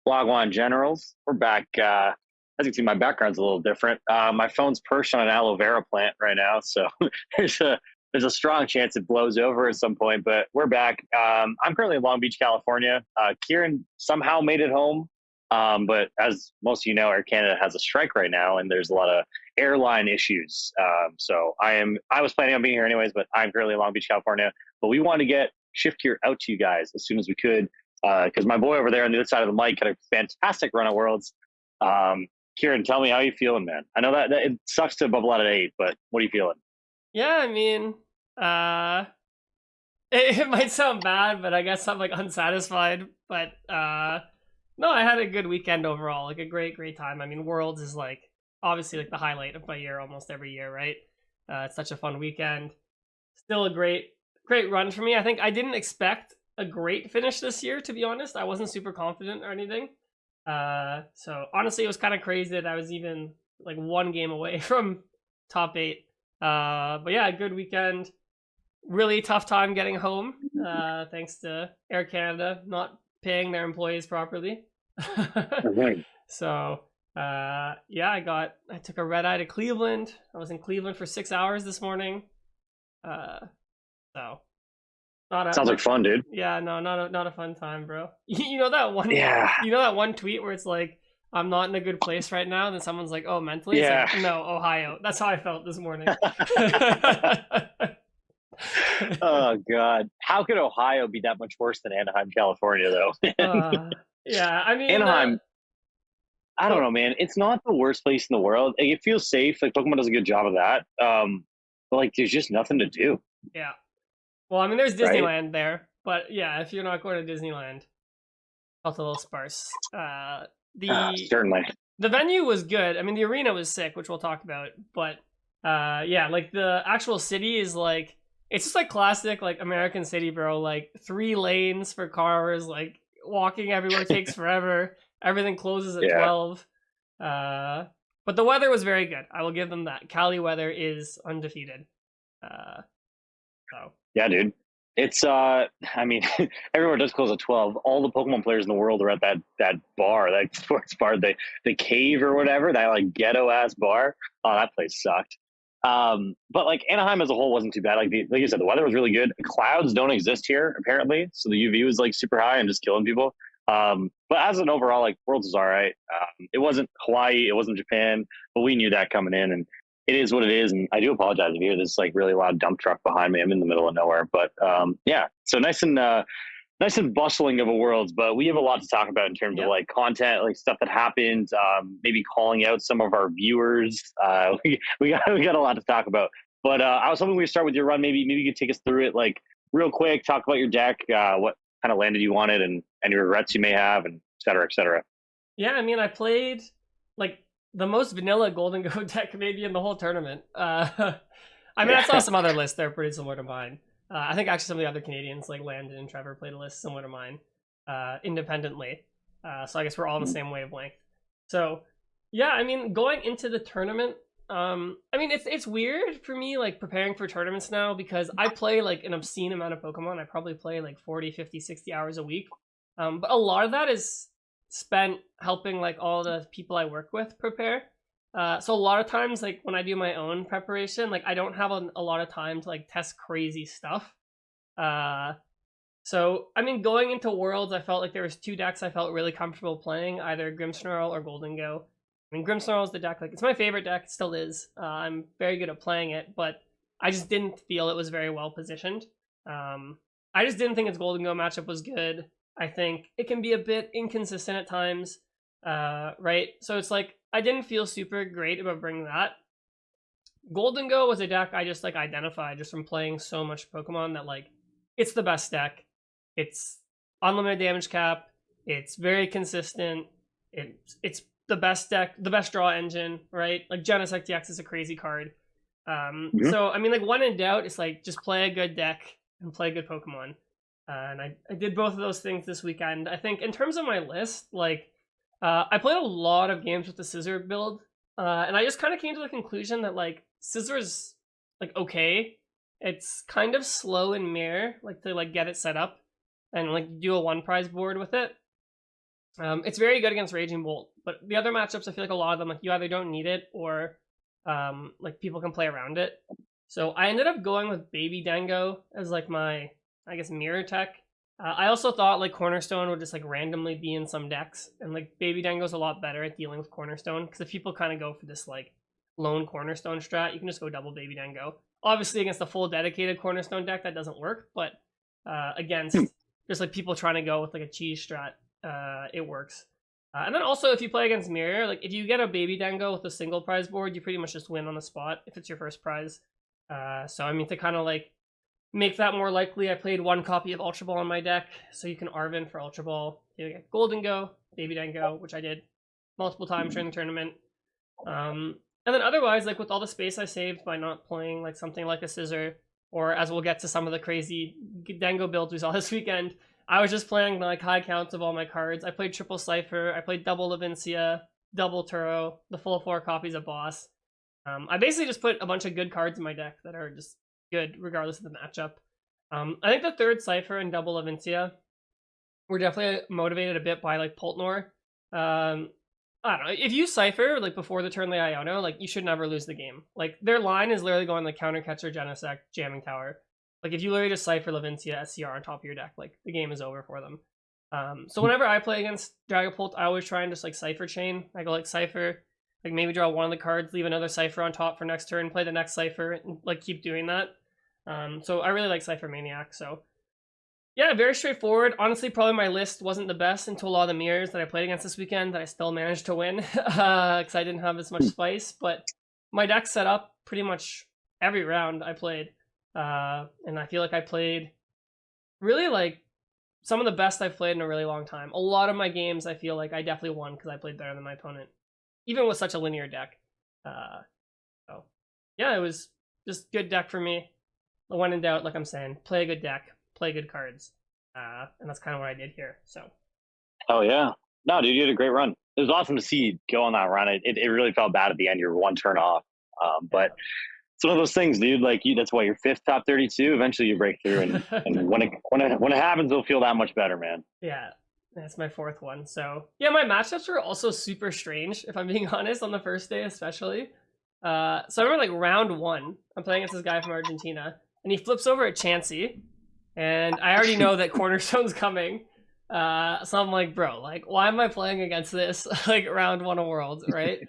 Wagwan Generals. We're back. As you can see, my background's a little different. My phone's perched on an aloe vera plant right now, so there's a there's a strong chance it blows over at some point. But we're back. I'm currently in Long Beach, California. Kieran somehow made it home, but as most of you know, Air Canada has a strike right now, and there's a lot of airline issues. So I was planning on being here anyways, but I'm currently in Long Beach, California. But we wanted to get Shift Gear out to you guys as soon as we could because my boy over there on the other side of the mic had a fantastic run at Worlds. Kieran, tell me how you feeling, man. I know that it sucks to bubble out at 8, but what are you feeling? Yeah, I mean, it might sound bad, but I guess I'm like unsatisfied. But no, I had a good weekend overall, like a great time. I mean, Worlds is like obviously like the highlight of my year almost every year, right? It's such a fun weekend. Still a great run for me. I think I didn't expect a great finish this year, to be honest. I wasn't super confident or anything. So honestly, it was kind of crazy that I was even like one game away from top 8. But yeah, good weekend. Really tough time getting home. Thanks to Air Canada not paying their employees properly. Mhm. So yeah, I took a red eye to Cleveland. I was in Cleveland for 6 hours this morning. So not a Sounds like not, fun, dude. yeah, no, not a fun time, bro. You know that one Yeah, tweet where it's like, I'm not in a good place right now, and then someone's like, oh, mentally? It's yeah. like, no, Ohio. That's how I felt this morning. Oh God, how could Ohio be that much worse than Anaheim, California, though? yeah, I mean, Anaheim, I don't go, know, man. It's not the worst place in the world. Like, it feels safe. Like Pokemon does a good job of that. But like, there's just nothing to do, yeah. Well, I mean, there's right? Disneyland there, but yeah, if you're not going to Disneyland, felt a little sparse. The Certainly. the venue was good. I mean, the arena was sick, which we'll talk about. But yeah, like the actual city is like it's just like classic like American city, bro. Like 3 lanes for cars. Like walking everywhere takes forever. Everything closes at Yeah. 12. Uh, but the weather was very good. I will give them that. Cali weather is undefeated. Uh, so Yeah, dude. It's I mean, everywhere does close at 12. All the Pokemon players in the world are at that bar, that sports bar, the cave or whatever, that like ghetto ass bar. Oh, that place sucked. But like Anaheim as a whole wasn't too bad. Like you said, the weather was really good. Clouds don't exist here apparently, so the UV was like super high and just killing people. But as an overall, like Worlds was all right. It wasn't Hawaii, it wasn't Japan, but we knew that coming in, and it is what it is. And I do apologize if you hear this like really loud dump truck behind me. I'm in the middle of nowhere, but yeah. So nice and bustling of a worlds. But we have a lot to talk about in terms of yep. like content, like stuff that happened. Maybe calling out some of our viewers. We got a lot to talk about. But I was hoping we'd start with your run. Maybe you could take us through it like real quick. Talk about your deck, what kind of landed you wanted, and any regrets you may have, and et cetera, et cetera. Yeah, I mean, I played like the most vanilla Gholdengo deck maybe in the whole tournament. I mean, I saw Yeah, some other lists that are pretty similar to mine. I think actually some of the other Canadians, like Landon and Trevor, played a list similar to mine independently. So I guess we're all on the same wavelength. So yeah, I mean, going into the tournament, I mean, it's weird for me like preparing for tournaments now because I play like an obscene amount of Pokemon. I probably play like 40, 50, 60 hours a week. But a lot of that is spent helping like all the people I work with prepare. So a lot of times, like when I do my own preparation, like I don't have a lot of time to like test crazy stuff. Uh, so I mean, going into Worlds, I felt like there was 2 decks I felt really comfortable playing, either Grimmsnarl or Gholdengo. I mean, Grimmsnarl is the deck like it's my favorite deck. It still is. I'm very good at playing it, but I just didn't feel it was very well positioned. I just didn't think its Gholdengo matchup was good. I think it can be a bit inconsistent at times, right? So it's like I didn't feel super great about bringing that. Gholdengo was a deck I just like identified just from playing so much Pokemon that like it's the best deck. It's unlimited damage cap. It's very consistent. It's the best deck, the best draw engine, right? Like Genesect DX is a crazy card. Mhm. So I mean, like when in doubt, it's like just play a good deck and play good Pokemon. And I did both of those things this weekend. I think in terms of my list, like I played a lot of games with the Scissor build, and I just kind of came to the conclusion that like Scissor is like okay. It's kind of slow in mirror, like to like get it set up and like do a one prize board with it. It's very good against Raging Bolt, but the other matchups, I feel like a lot of them, like you either don't need it or like people can play around it. So I ended up going with Baby Dango as like my, I guess, mirror tech. I also thought like Cornerstone would just like randomly be in some decks, and like Baby Dango's a lot better at dealing with Cornerstone, because if people kind of go for this like lone Cornerstone strat, you can just go double Baby Dango. Obviously against the full dedicated Cornerstone deck that doesn't work, but against just like people trying to go with like a cheese strat, it works. And then also if you play against Mirror, like if you get a Baby Dango with a single prize board, you pretty much just win on the spot if it's your first prize. So I mean, to kind of like make that more likely, I played one copy of Ultra Ball on my deck, so you can Arvin for Ultra Ball. You get Gholdengo, Baby Dango, which I did multiple times during the tournament. And then otherwise, like with all the space I saved by not playing like something like a Scissor, or as we'll get to some of the crazy Dango builds we saw this weekend, I was just playing like high counts of all my cards. I played triple Cypher, I played double Levincia, double Turo, the full 4 copies of Boss. I basically just put a bunch of good cards in my deck that are just good regardless of the matchup. I think the third Cypher and double Levincia were definitely motivated a bit by like Poltnor. I don't know. If you Cypher like before the turn the Iono, like you should never lose the game. Like their line is literally going like Countercatcher, Genesect, Jamming Tower. Like if you literally just Cypher Levincia SCR on top of your deck, like the game is over for them. So whenever I play against Dragapult, I always try and just like Cypher chain. I go like Cypher, like maybe draw one of the cards, leave another Cypher on top for next turn, play the next Cypher, and like keep doing that. So I really like Cypher Maniac. So yeah, very straightforward. Honestly, probably my list wasn't the best until a lot of the mirrors that I played against this weekend that I still managed to win, because I didn't have as much spice. But my deck set up pretty much every round I played. And I feel like I played really like some of the best I've played in a really long time. A lot of my games I feel like I definitely won because I played better than my opponent, even with such a linear deck. So yeah, it was just good deck for me. When in doubt, like I'm saying, play a good deck, play good cards. And that's kind of what I did here. So Oh yeah, no, dude, you had a great run. It was awesome to see you go on that run. It really felt bad at the end. You're one turn off, but it's one of those things, dude. Like that's why you're 5th top 32. Eventually, you break through, and when it happens, it'll feel that much better, man. Yeah, that's my 4th one. So yeah, my matchups were also super strange, if I'm being honest, on the first day especially. So I remember like round 1, I'm playing against this guy from Argentina, and he flips over a Chansey, and I already know that Cornerstone's coming. So I'm like, bro, like, why am I playing against this like round 1 of Worlds, right?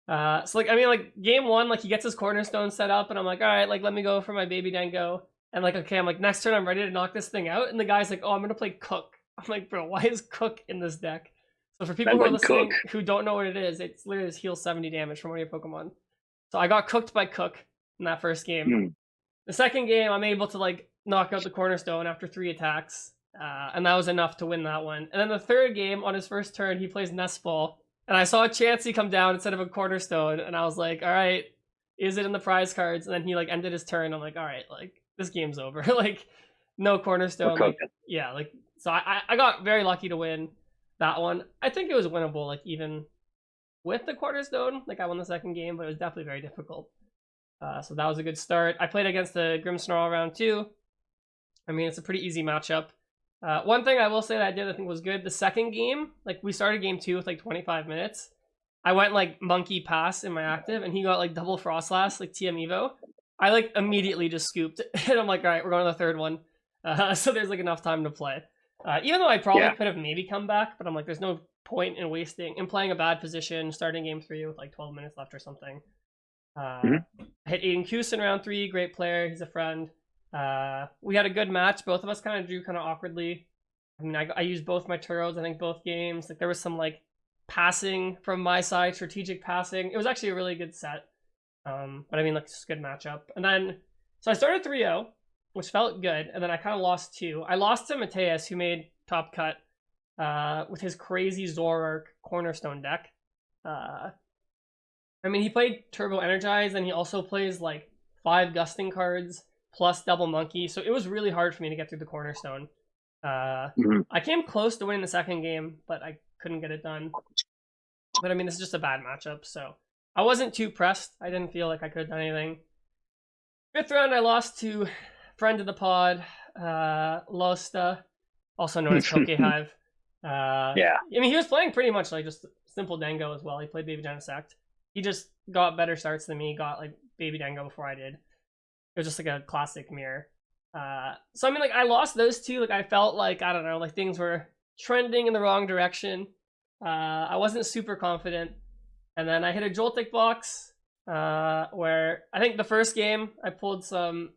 So like, I mean, like game 1, like he gets his Cornerstone set up, and I'm like, all right, like let me go for my Baby Dango, and like, okay, I'm like, next turn I'm ready to knock this thing out, and the guy's like, oh, I'm gonna play Cook. I'm like, bro, why is Cook in this deck? So for people who are listening who don't know what it is, it's literally just heal 70 damage from one of your Pokemon. So I got cooked by Cook in that first game. The second game, I'm able to like knock out the Cornerstone after 3 attacks, and that was enough to win that one. And then the third game, on his first turn, he plays Nest Ball, and I saw a Chansey come down instead of a Cornerstone, and I was like, all right, is it in the prize cards? And then he like ended his turn. I'm like, all right, like this game's over. Like no Cornerstone. Like, yeah, like so I got very lucky to win that one. I think it was winnable, like even with the Cornerstone. Like I won the second game, but it was definitely very difficult. So that was a good start. I played against the Grimmsnarl round 2. I mean, it's a pretty easy matchup. One thing I will say that I did, I think was good. The second game, like we started game 2 with like 25 minutes. I went like Monkey Pass in my active, and he got like double Frostlass, like TM Evo. I like immediately just scooped, and I'm like, all right, we're going to the third one. So there's like enough time to play. Even though I probably could have maybe come back, but I'm like, there's no point in wasting and playing a bad position, starting game 3 with like 12 minutes left or something. I hit Aiden Cuse in round 3, great player, he's a friend. We had a good match. Both of us kind of drew kind of awkwardly. I mean, I used both my Turos, I think, both games. Like there was some like passing from my side, strategic passing. It was actually a really good set. But I mean, like, just a good matchup. And then, so I started 3-0, which felt good. And then I kind of lost 2. I lost to Mateus, who made top cut with his crazy Zoroark Cornerstone deck. I mean, he played Turbo Energize, and he also plays like 5 Gusting cards plus double Monkey. So it was really hard for me to get through the Cornerstone. I came close to winning the second game, but I couldn't get it done. But I mean, this is just a bad matchup, so I wasn't too pressed. I didn't feel like I could have done anything. 5th round, I lost to friend of the pod, Losta, also known as Pokehive. Yeah. I mean, he was playing pretty much like just simple Dango as well. He played Baby Genesect. He just got better starts than me. Got like Baby Dango before I did. It was just like a classic mirror. So I mean, like I lost those two. Like I felt like I don't know, like things were trending in the wrong direction. I wasn't super confident, and then I hit a Joltik box where I think the first game I pulled some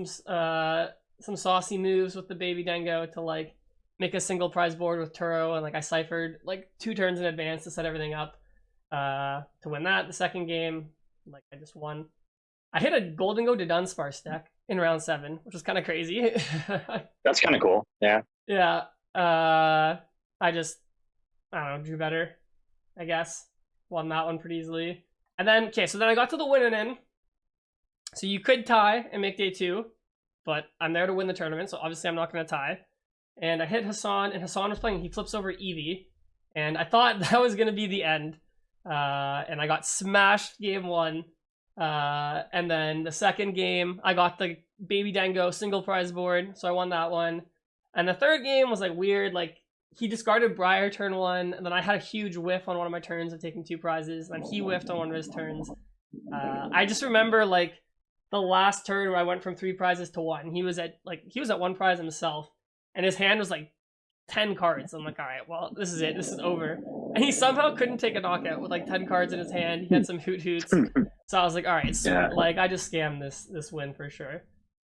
saucy moves with the Baby Dango to like make a single prize board with Turo, and like I ciphered like 2 turns in advance to set everything up to win that. The second game, like I just won. I hit a Gholdengo to Dunsparce deck in round 7, which was kind of crazy. That's kind of cool. Yeah. Yeah. I don't know, drew better, I guess. Won that one pretty easily. And then, okay, so then I got to the winning in. So you could tie and make day 2, but I'm there to win the tournament, so obviously I'm not going to tie. And I hit Hassan, and Hassan was playing, he flips over Eevee, and I thought that was going to be the end. And I got smashed game 1. And then the second game, I got the Baby Dango single prize board, so I won that one. And the third game was like weird, like he discarded Briar turn 1, and then I had a huge whiff on one of my turns of taking 2 prizes, and then he whiffed on one of his turns. I just remember like the last turn where I went from 3 prizes to 1. He was at 1 prize himself, and his hand was like 10 cards. I'm like, all right, well, this is it. This is over. And he somehow couldn't take a knockout with like 10 cards in his hand. He had some hoots. So I was like, all right, sweet. Yeah. Like I just scammed this win for sure.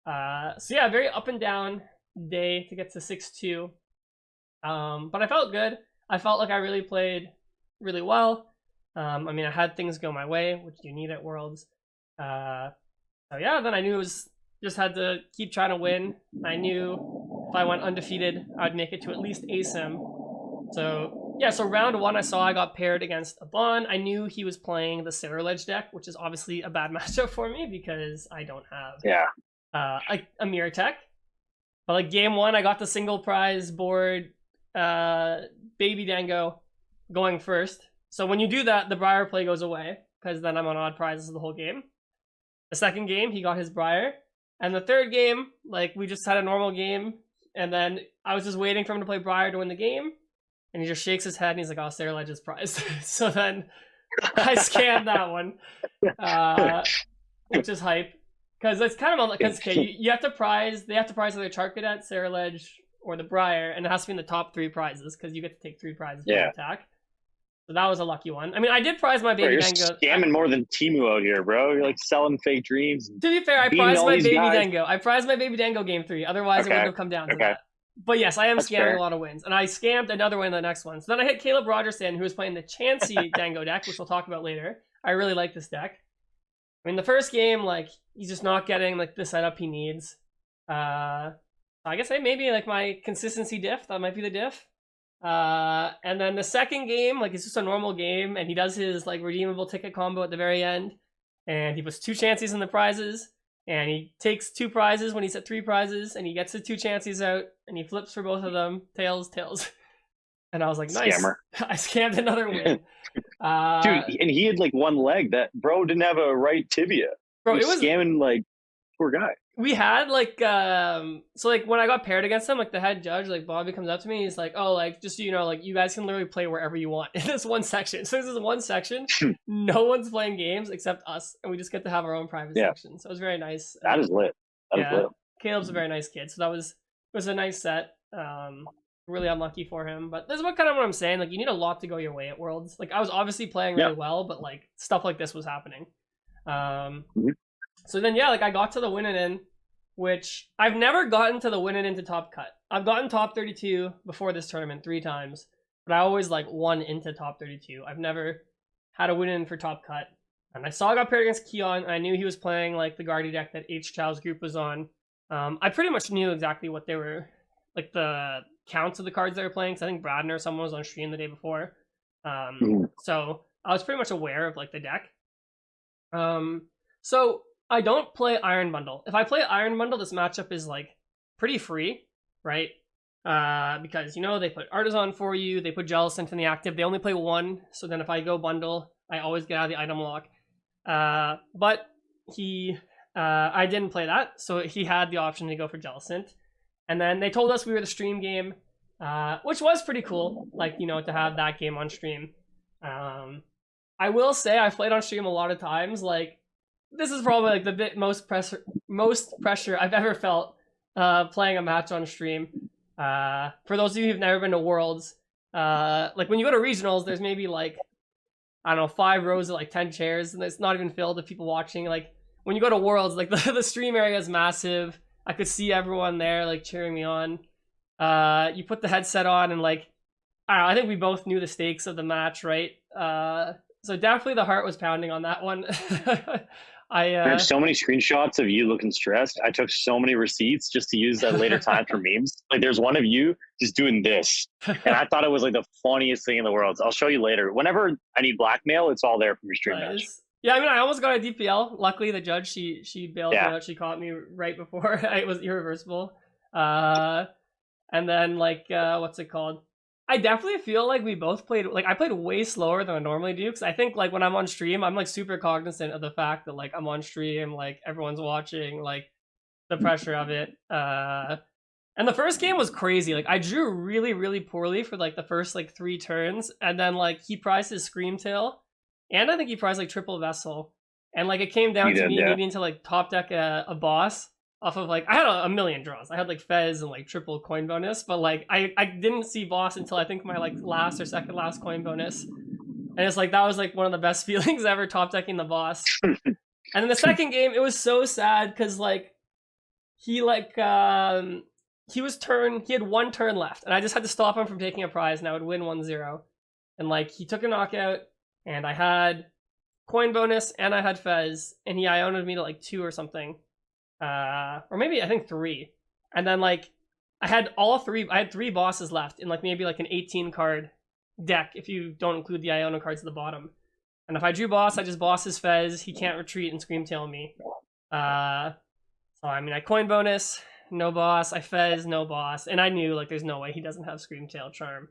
So yeah, very up and down day to get to 6-2. But I felt good. I felt like I really played really well. I mean, I had things go my way, which you need at Worlds. So yeah, then I knew it was just had to keep trying to win. I knew if I went undefeated, I'd make it to at least ASIM. So yeah, so round 1 I saw I got paired against a Bon. I knew he was playing the Sailor deck, which is obviously a bad matchup for me because I don't have a mirror tech. But like game 1, I got the single prize board Baby Dango going first. So when you do that, the Briar play goes away because then I'm on odd prizes the whole game. The second game, he got his Briar. And the third game, like we just had a normal game, and then I was just waiting for him to play Briar to win the game. And he just shakes his head and he's like, oh, Sarah Ledge's prize. So then I scanned that one, which is hype. Because it's kind of because okay, you have to prize, they have to prize either Chart Cadet, Sarah Ledge, or the Briar, and it has to be in the top 3 prizes because you get to take 3 prizes for attack. So that was a lucky one. I mean, I did prize my Baby Dango. You're scamming more than Timu out here, bro. You're like selling fake dreams. To be fair, I prized my Baby Dango. I prized my Baby Dango game 3. Otherwise, it wouldn't have come down to that. But yes, I am scamming a lot of wins. And I scammed another one in the next one. So then I hit Caleb Rogerson, who was playing the Chansey Dango deck, which we'll talk about later. I really like this deck. I mean, the first game, like, he's just not getting, like, the setup he needs. I guess maybe, like, my consistency diff. That might be the diff. And then the second game, like, it's just a normal game, and he does his, like, redeemable ticket combo at the very end. And he puts 2 Chanseys in the prizes. And he takes 2 prizes when he's at 3 prizes, and he gets the 2 Chanseys out, and he flips for both of them. Tails. And I was like, nice. Scammer. I scammed another win. Dude, and he had like 1 leg. That bro didn't have a right tibia. Bro, it was scamming like poor guy. We had like so like when I got paired against him, like the head judge, like Bobby comes up to me and he's like, oh, like just so you know, like you guys can literally play wherever you want in this one section. So this is one section, no one's playing games except us, and we just get to have our own private section. So it was very nice. That is lit. That is lit. Caleb's a very nice kid, so it was a nice set. Really unlucky for him, but this is what I'm saying. Like you need a lot to go your way at Worlds. Like I was obviously playing really well, but like stuff like this was happening. So then like I got to the winning in, which I've never gotten to the winning into top cut. I've gotten top 32 before this tournament 3 times, but I always like won into top 32. I've never had a win in for top cut. And I saw I got paired against Kieran, and I knew he was playing like the Guardy deck that H Chow's group was on. I pretty much knew exactly what they were, like the counts of the cards they were playing, because I think Bradner or someone was on stream the day before. So I was pretty much aware of like the deck. So I don't play Iron Bundle. If I play Iron Bundle, this matchup is like pretty free, right? Because you know they put Artisan for you, they put Jellicent in the active. They only play 1, so then if I go bundle, I always get out of the item lock. But I didn't play that, so he had the option to go for Jellicent. And then they told us we were the stream game. which was pretty cool. Like, to have that game on stream. I will say I've played on stream a lot of times. Like, this is probably like the most pressure I've ever felt playing a match on stream. For those of you who've never been to Worlds, like when you go to regionals, there's maybe like, I don't know, 5 rows of like 10 chairs, and it's not even filled with people watching. Like when you go to Worlds, like the stream area is massive. I could see everyone there like cheering me on. You put the headset on, and like, I don't know, I think we both knew the stakes of the match, right? So definitely the heart was pounding on that one. I have so many screenshots of you looking stressed. I took so many receipts just to use at later time for memes. Like there's one of you just doing this. And I thought it was like the funniest thing in the world. I'll show you later. Whenever I need blackmail, it's all there from your stream match. Yeah, I mean, I almost got a DPL. Luckily, the judge, she bailed me out. She caught me right before it was irreversible. And then, like, what's it called? I definitely feel like we both played, like, I played way slower than I normally do, because I think, like, when I'm on stream, I'm, like, super cognizant of the fact that, like, I'm on stream, like, everyone's watching, like, the pressure of it. And the first game was crazy. Like, I drew really, really poorly for, like, the first, like, 3 turns, and then, like, he prized his Screamtail, and I think he prized, like, Triple Vessel, and, like, it came down to me needing to, like, top deck a boss off of, like, I had a million draws. I had, like, Fez and, like, triple coin bonus, but, like, I didn't see boss until I think my, like, last or second last coin bonus. And it's, like, that was, like, one of the best feelings ever, top decking the boss. And then the second game, it was so sad, because, like, he, like, he had 1 turn left, and I just had to stop him from taking a prize, and I would win 1-0. And, like, he took a knockout, and I had coin bonus, and I had Fez, and he Iona'd me to, like, 2 or something. Or maybe I think 3, and then like I had 3 bosses left in like maybe like an 18 card deck if you don't include the Iona cards at the bottom. And if I drew boss, I just boss his Fez. He can't retreat and Screamtail me. So I mean, I coin bonus, no boss. I Fez, no boss, and I knew like there's no way he doesn't have Screamtail charm.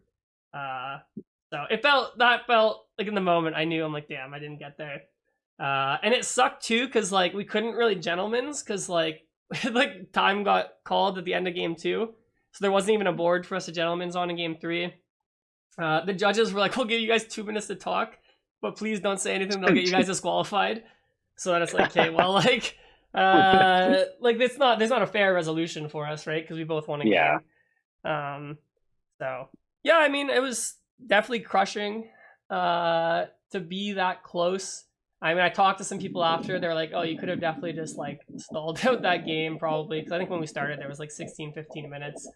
So it felt like in the moment I knew, I'm like, damn, I didn't get there. And it sucked too, because like we couldn't really gentlemen's, because like like time got called at the end of game 2, so there wasn't even a board for us to gentlemen's on in game 3. The judges were like, we'll give you guys 2 minutes to talk, but please don't say anything, they'll get you guys disqualified. So then it's like, okay, well, like like there's not a fair resolution for us, right? Because we both won a game. So yeah, I mean, it was definitely crushing to be that close. I mean, I talked to some people after. They're like, oh, you could have definitely just, like, stalled out that game, probably. Because I think when we started, there was, like, 16, 15 minutes.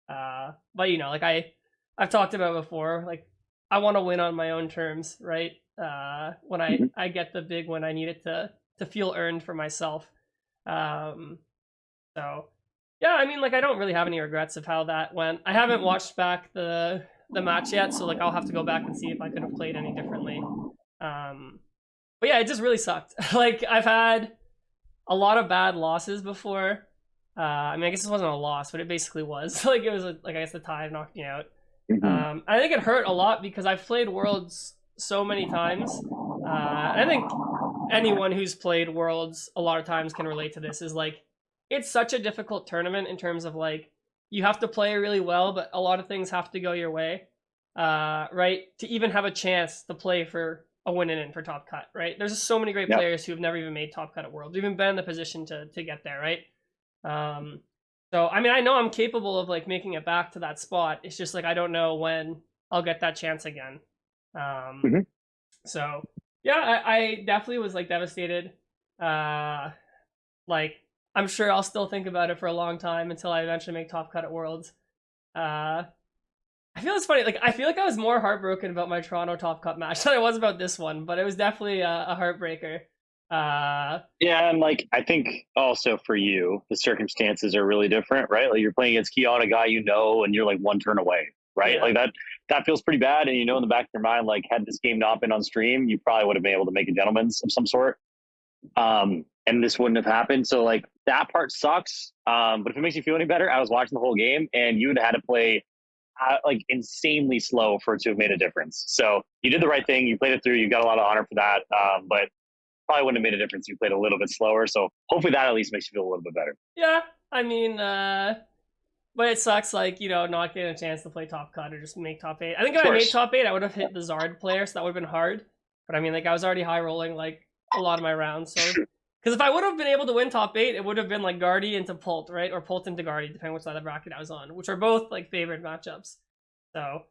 But, you know, like, I've talked about before, like, I want to win on my own terms, right? When I get the big win, I need it to feel earned for myself. So, yeah, I mean, like, I don't really have any regrets of how that went. I haven't watched back the match yet, so, like, I'll have to go back and see if I could have played any differently. But yeah, it just really sucked. Like, I've had a lot of bad losses before. I mean, I guess this wasn't a loss, but it basically was. Like, it was, like, I guess the tie knocked me out. I think it hurt a lot because I've played Worlds so many times. I think anyone who's played Worlds a lot of times can relate to this, is, like, it's such a difficult tournament in terms of, like, you have to play really well, but a lot of things have to go your way, right? To even have a chance to play for a win in for top cut, right? There's just so many great players who have never even made top cut at Worlds, even been in the position to get there, right? So I mean, I know I'm capable of like making it back to that spot. It's just like I don't know when I'll get that chance again. So yeah, I definitely was like devastated. Like I'm sure I'll still think about it for a long time until I eventually make top cut at Worlds. I feel it's funny. Like I feel like I was more heartbroken about my Toronto Top Cup match than I was about this one, but it was definitely a heartbreaker. Yeah, and like I think also for you, the circumstances are really different, right? Like you're playing against Kieran, a guy you know, and you're like 1 turn away, right? Yeah. Like that feels pretty bad, and you know in the back of your mind, like had this game not been on stream, you probably would have been able to make a gentleman's of some sort, and this wouldn't have happened. So like that part sucks. But if it makes you feel any better, I was watching the whole game, and you would have had to play like insanely slow for it to have made a difference. So you did the right thing. You played it through. You got a lot of honor for that. But probably wouldn't have made a difference if you played a little bit slower. So hopefully that at least makes you feel a little bit better. Yeah, I mean, but it sucks, like, not getting a chance to play top cut or just make top 8. I think Of if I made course. top 8, I would have hit the Zard player, so that would have been hard. But I mean, like, I was already high rolling, like, a lot of my rounds, so. Because if I would have been able to win top 8, it would have been, like, Guardy into Pult, right? Or Pult into Guardy, depending which side of the bracket I was on, which are both, like, favorite matchups. So,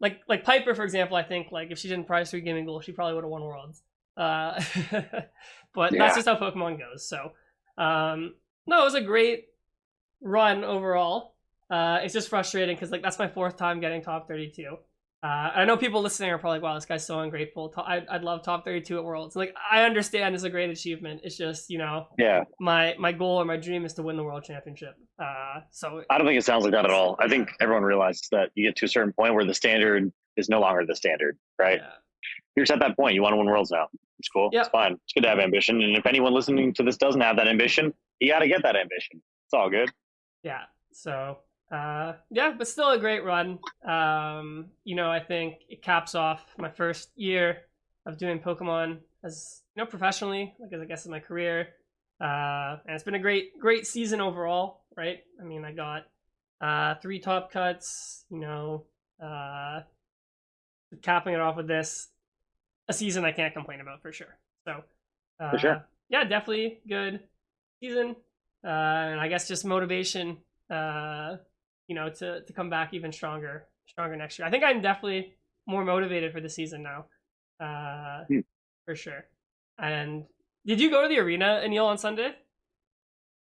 like Piper, for example, I think, like, if she didn't prize 3 gaming goal, she probably would have won Worlds. But that's just how Pokemon goes, so. No, it was a great run overall. It's just frustrating because, like, that's my 4th time getting top 32. I know people listening are probably like, wow, this guy's so ungrateful. I'd love top 32 at Worlds. Like, I understand it's a great achievement. It's just, my goal or my dream is to win the World Championship. So I don't think it sounds like that at all. I think everyone realizes that you get to a certain point where the standard is no longer the standard, right? Yeah. You're just at that point. You want to win Worlds now. It's cool. Yep. It's fine. It's good to have ambition. And if anyone listening to this doesn't have that ambition, you got to get that ambition. It's all good. Yeah. So, but still a great run. I think it caps off my first year of doing Pokemon as, professionally, like, as I guess in my career. And it's been a great season overall, right? I mean, I got 3 top cuts, capping it off with this, a season I can't complain about for sure. So, for sure. Yeah, definitely good season. And I guess just motivation, to come back even stronger next year. I think I'm definitely more motivated for the season now, for sure. And did you go to the arena, Aneil, on Sunday?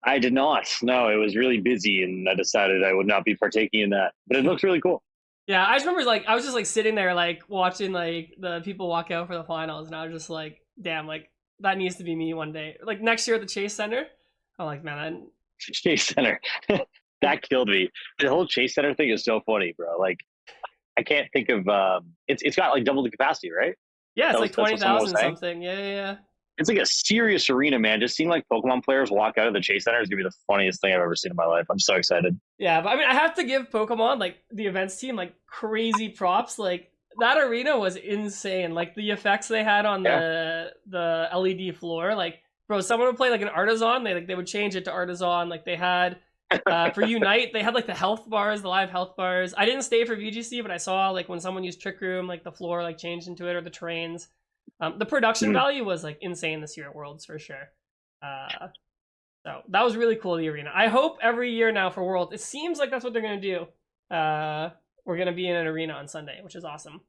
I did not. No, it was really busy, and I decided I would not be partaking in that. But it looks really cool. Yeah, I just remember, like, I was just, like, sitting there, like, watching, like, the people walk out for the finals, and I was just like, damn, like, that needs to be me one day. Like, next year at the Chase Center, I'm like, man, Chase Center. That killed me. The whole Chase Center thing is so funny, bro. Like, I can't think of it's got like double the capacity, right? Yeah, it's like 20,000 something. Yeah. It's like a serious arena, man. Just seeing like Pokemon players walk out of the Chase Center is gonna be the funniest thing I've ever seen in my life. I'm so excited. Yeah, but I mean, I have to give Pokemon, like, the events team, like, crazy props. Like, that arena was insane. Like, the effects they had on the LED floor, like, bro, someone would play like an Artisan, they would change it to Artisan. Like, they had for Unite, they had like the health bars, the live health bars. I didn't stay for VGC, but I saw, like, when someone used Trick Room, like, the floor like changed into it, or the terrains. The production value was, like, insane this year at Worlds for sure. So that was really cool, the arena. I hope every year now for Worlds, it seems like that's what they're gonna do. We're gonna be in an arena on Sunday, which is awesome.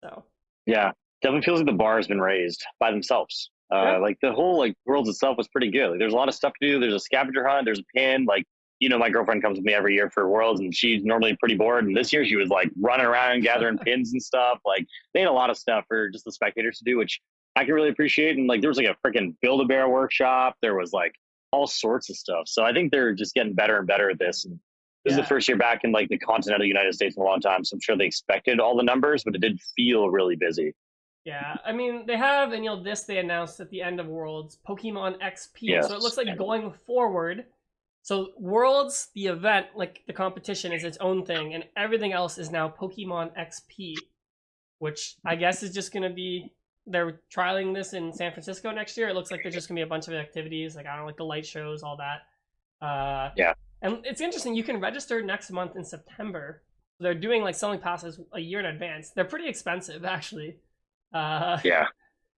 So yeah, definitely feels like the bar has been raised by themselves. Like, the whole, like, Worlds itself was pretty good. Like, there's a lot of stuff to do. There's a scavenger hunt. There's a pin. Like, my girlfriend comes with me every year for Worlds, and she's normally pretty bored. And this year she was like running around and gathering pins and stuff. Like, they had a lot of stuff for just the spectators to do, which I can really appreciate. And like, there was like a freaking Build-A-Bear workshop. There was like all sorts of stuff. So I think they're just getting better and better at this. And this is the first year back in like the continental United States in a long time. So I'm sure they expected all the numbers, but it did feel really busy. Yeah, I mean, they have, and they announced at the end of Worlds, Pokemon XP. Yes. So it looks like going forward. So Worlds, the event, like the competition, is its own thing, and everything else is now Pokemon XP, which I guess is just going to be, they're trialing this in San Francisco next year. It looks like there's just going to be a bunch of activities, like, I don't know, like the light shows, all that. And it's interesting, you can register next month in September. They're doing like selling passes a year in advance. They're pretty expensive, actually.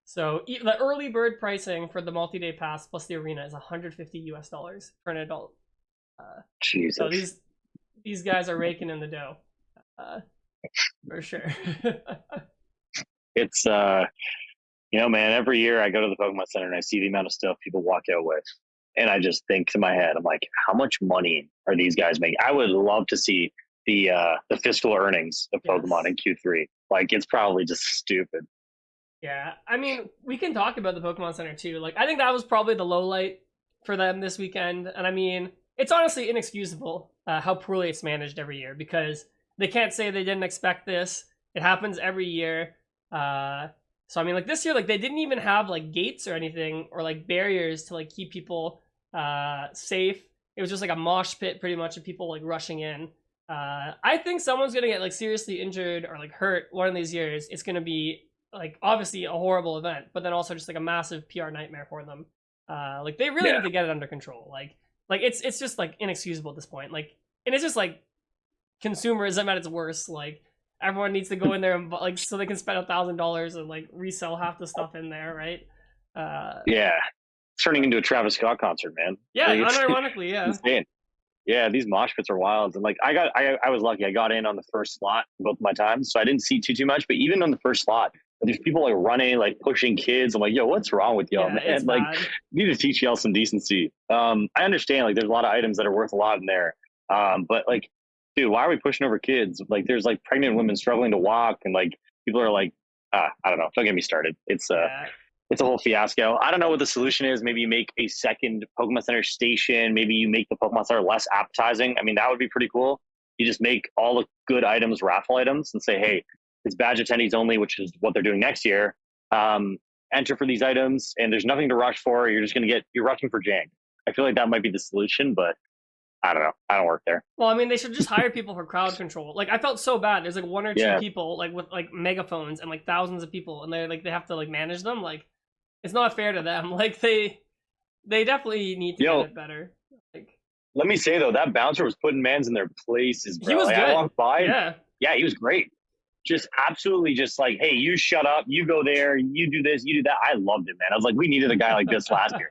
So the early bird pricing for the multi-day pass plus the arena is $150 for an adult. Jesus. So these guys are raking in the dough, for sure. It's man, every year I go to the Pokemon Center and I see the amount of stuff people walk out with, and I just think to my head, I'm like, how much money are these guys making? I would love to see the fiscal earnings of Pokemon in Q3. Like, it's probably just stupid. Yeah, I mean, we can talk about the Pokemon Center too. Like, I think that was probably the low light for them this weekend. And I mean, it's honestly inexcusable how poorly it's managed every year, because they can't say they didn't expect this. It happens every year. So I mean, like, this year, like, they didn't even have like gates or anything, or like barriers to like keep people safe. It was just like a mosh pit pretty much of people like rushing in. I think someone's gonna get like seriously injured or like hurt one of these years. It's gonna be like obviously a horrible event, but then also just like a massive PR nightmare for them. Like, they really need to get it under control. Like it's just like inexcusable at this point. Like, and it's just like consumerism at its worst. Like everyone needs to go in there and like so they can spend $1,000 and like resell half the stuff in there, right? Yeah, it's turning into a Travis Scott concert, man. Yeah, Like, it's unironically, yeah. insane. Yeah, these mosh pits are wild, and like I was lucky. I got in on the first slot both my times, so I didn't see too much. But even on the first slot, there's people like running, like pushing kids. I'm like, yo, what's wrong with y'all, Yeah, man? it's Like, bad. you need to teach y'all some decency. I understand, like, there's a lot of items that are worth a lot in there, but like, dude, why are we pushing over kids? Like, there's like pregnant women struggling to walk, and like people are like, I don't know. Don't get me started. Yeah. It's a whole fiasco. I don't know what the solution is. Maybe you make a second Pokemon Center station. Maybe you make the Pokemon Center less appetizing. I mean, that would be pretty cool. You just make all the good items raffle items and say, hey, it's badge attendees only, which is what they're doing next year. Enter for these items, and there's nothing to rush for. You're just going to you're rushing for jank. I feel like that might be the solution, but I don't know. I don't work there. Well, I mean, they should just hire people for crowd control. Like, I felt so bad. There's like one or two people like with like megaphones and like thousands of people, and they have to like manage them. Like, it's not fair to them. Like, they definitely need to get it better. Like, let me say though, that bouncer was putting mans in their places, bro. He was like, good. I walked by. Yeah, he was great. Just absolutely, just like, hey, you shut up, you go there, you do this, you do that. I loved it, man. I was like, we needed a guy like this last year.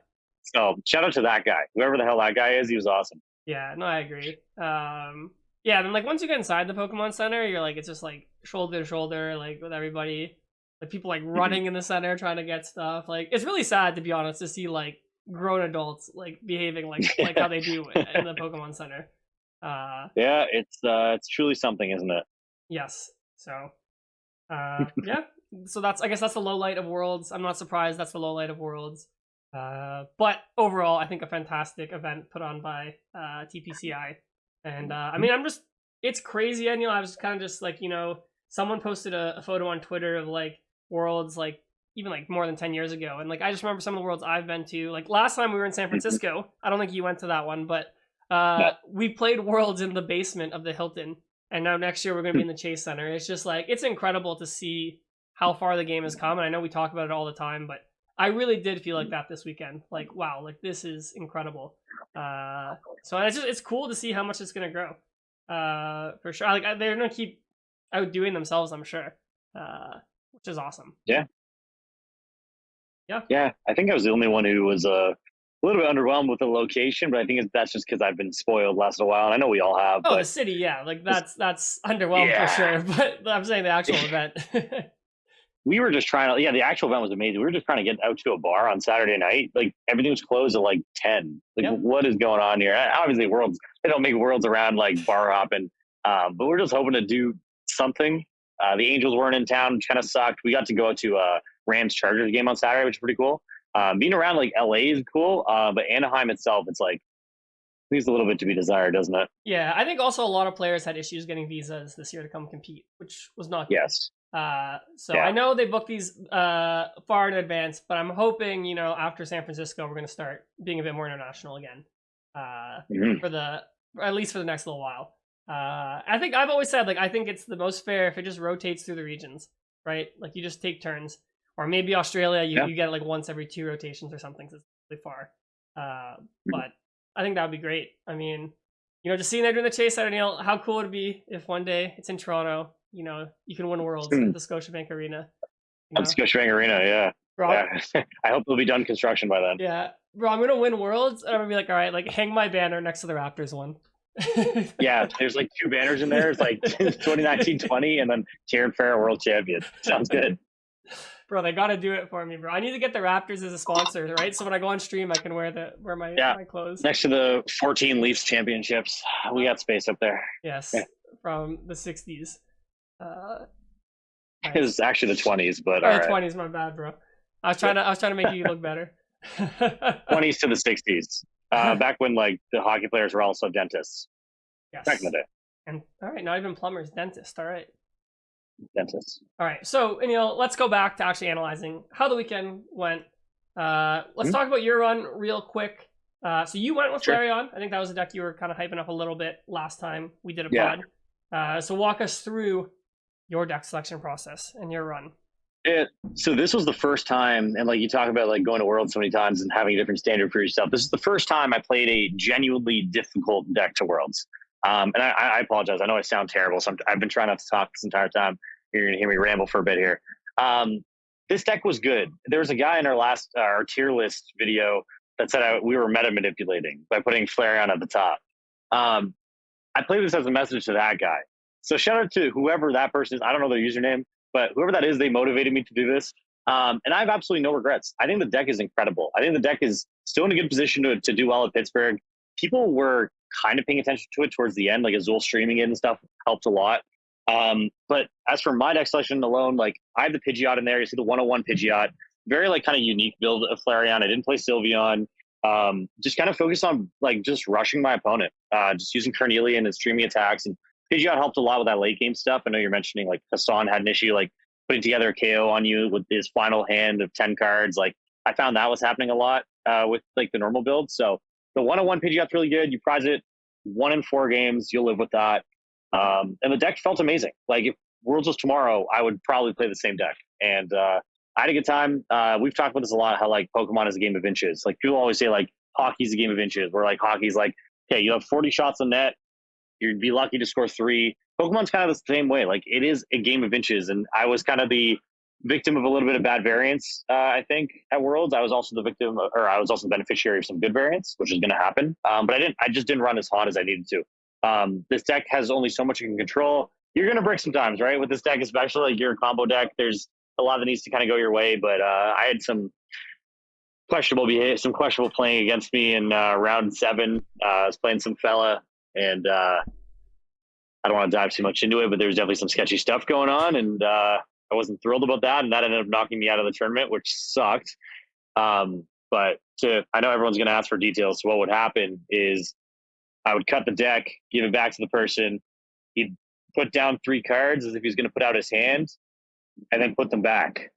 So shout out to that guy, whoever the hell that guy is. He was awesome. Yeah, no, I agree. Yeah, then like once you get inside the Pokemon Center, you're like, it's just like shoulder to shoulder, like with everybody. Like people like running in the center trying to get stuff. Like it's really sad, to be honest, to see like grown adults like behaving like how they do in the Pokemon Center. Yeah, it's truly something, isn't it? Yes. So yeah. So I guess that's the low light of Worlds. I'm not surprised that's the low light of Worlds. But overall, I think a fantastic event put on by TPCI. And I mean, it's crazy, Aneil. I was kind of just like, someone posted a photo on Twitter of like Worlds, like even like more than 10 years ago. And like, I just remember some of the Worlds I've been to. Like last time we were in San Francisco, I don't think you went to that one, but we played Worlds in the basement of the Hilton. And now next year we're going to be in the Chase Center. It's just like, it's incredible to see how far the game has come. And I know we talk about it all the time, but I really did feel like that this weekend. Like, wow, like this is incredible. So it's cool to see how much it's going to grow. For sure. Like they're going to keep outdoing themselves, I'm sure. Which is awesome. Yeah. Yeah. Yeah. I think I was the only one who was a little bit underwhelmed with the location, but I think that's just because I've been spoiled last a while, and I know we all have. Oh, the city, yeah. Like that's underwhelmed for sure. But I'm saying the actual event. We were just trying to, the actual event was amazing. We were just trying to get out to a bar on Saturday night. Like everything was closed at like 10. Like what is going on here? Obviously they don't make Worlds around like bar hopping. But we're just hoping to do something. The Angels weren't in town, which kind of sucked. We got to go to a Rams Chargers game on Saturday, which is pretty cool. Being around like LA is cool. But Anaheim itself, it's like, leaves a little bit to be desired, doesn't it? Yeah. I think also a lot of players had issues getting visas this year to come compete, which was not good. Yes. I know they booked these far in advance, but I'm hoping, after San Francisco, we're going to start being a bit more international again. At least for the next little while. I think I've always said, like, I think it's the most fair if it just rotates through the regions, right? Like you just take turns, or maybe Australia, you get it like once every 2 rotations or something, so it's really far. But I think that would be great. I mean, just seeing there doing the Chase Center, Neil, how cool would it be if one day it's in Toronto, you can win Worlds at the Scotiabank Arena. At Scotiabank Arena, yeah. Bro, yeah. I hope they'll be done construction by then. Yeah. Bro, I'm going to win Worlds, and I'm going to be like, all right, like, hang my banner next to the Raptors one. Yeah, there's like 2 banners in there. It's like 2019-20, and then Ciaran World Champion. Sounds good. Bro, they got to do it for me, bro. I need to get the Raptors as a sponsor, right? So when I go on stream, I can wear my clothes. Next to the 14 Leafs championships. We got space up there. Yes, from the 60s. It was actually the 20s, but all right. 20s, my bad, bro. I was trying to make you look better. 20s to the 60s. Back when like the hockey players were also dentists. Yes. Back in the day. And all right, not even plumbers, dentists. All right. Dentists. All right. So, let's go back to actually analyzing how the weekend went. Let's talk about your run real quick. So you went with Flareon. I think that was a deck you were kind of hyping up a little bit last time we did a pod. So walk us through your deck selection process and your run. So this was the first time, and like you talk about like going to Worlds so many times and having a different standard for yourself. This is the first time I played a genuinely difficult deck to Worlds. And I apologize. I know I sound terrible. So I've been trying not to talk this entire time. You're going to hear me ramble for a bit here. This deck was good. There was a guy in our tier list video that said we were meta manipulating by putting Flareon at the top. Um, I played this as a message to that guy. So shout out to whoever that person is. I don't know their username, but whoever that is, they motivated me to do this. And I have absolutely no regrets. I think the deck is incredible. I think the deck is still in a good position to do well at Pittsburgh. People were kind of paying attention to it towards the end, like Azul streaming it and stuff helped a lot. But as for my deck selection alone, like I have the Pidgeot in there. You see the 101 Pidgeot, very like kind of unique build of Flareon. I didn't play Sylveon. Just kind of focus on like just rushing my opponent, just using Carnelian and streaming attacks. And Pidgeot helped a lot with that late game stuff. I know you're mentioning like Hassan had an issue like putting together a KO on you with his final hand of 10 cards. Like I found that was happening a lot with like the normal build. So the 101 Pidgeot's really good. You prize it 1 in 4 games. You'll live with that. And the deck felt amazing. Like if Worlds was tomorrow, I would probably play the same deck. And I had a good time. We've talked about this a lot, how like Pokemon is a game of inches. Like people always say like hockey's a game of inches, where like hockey's like, okay, you have 40 shots on net, you'd be lucky to score 3. Pokemon's kind of the same way. Like it is a game of inches. And I was kind of the victim of a little bit of bad variance, I think, at Worlds. I was also the victim, or I was also the beneficiary of some good variance, which is going to happen. But I just didn't run as hot as I needed to. This deck has only so much you can control. You're going to break sometimes, right? With this deck, especially like your combo deck, there's a lot that needs to kind of go your way. But I had some questionable behavior, some questionable playing against me in round 7. I was playing some fella, and I don't want to dive too much into it, but there was definitely some sketchy stuff going on, and I wasn't thrilled about that, and that ended up knocking me out of the tournament, which sucked. But I know everyone's going to ask for details. So what would happen is I would cut the deck, give it back to the person. He'd put down 3 cards as if he was going to put out his hand, and then put them back,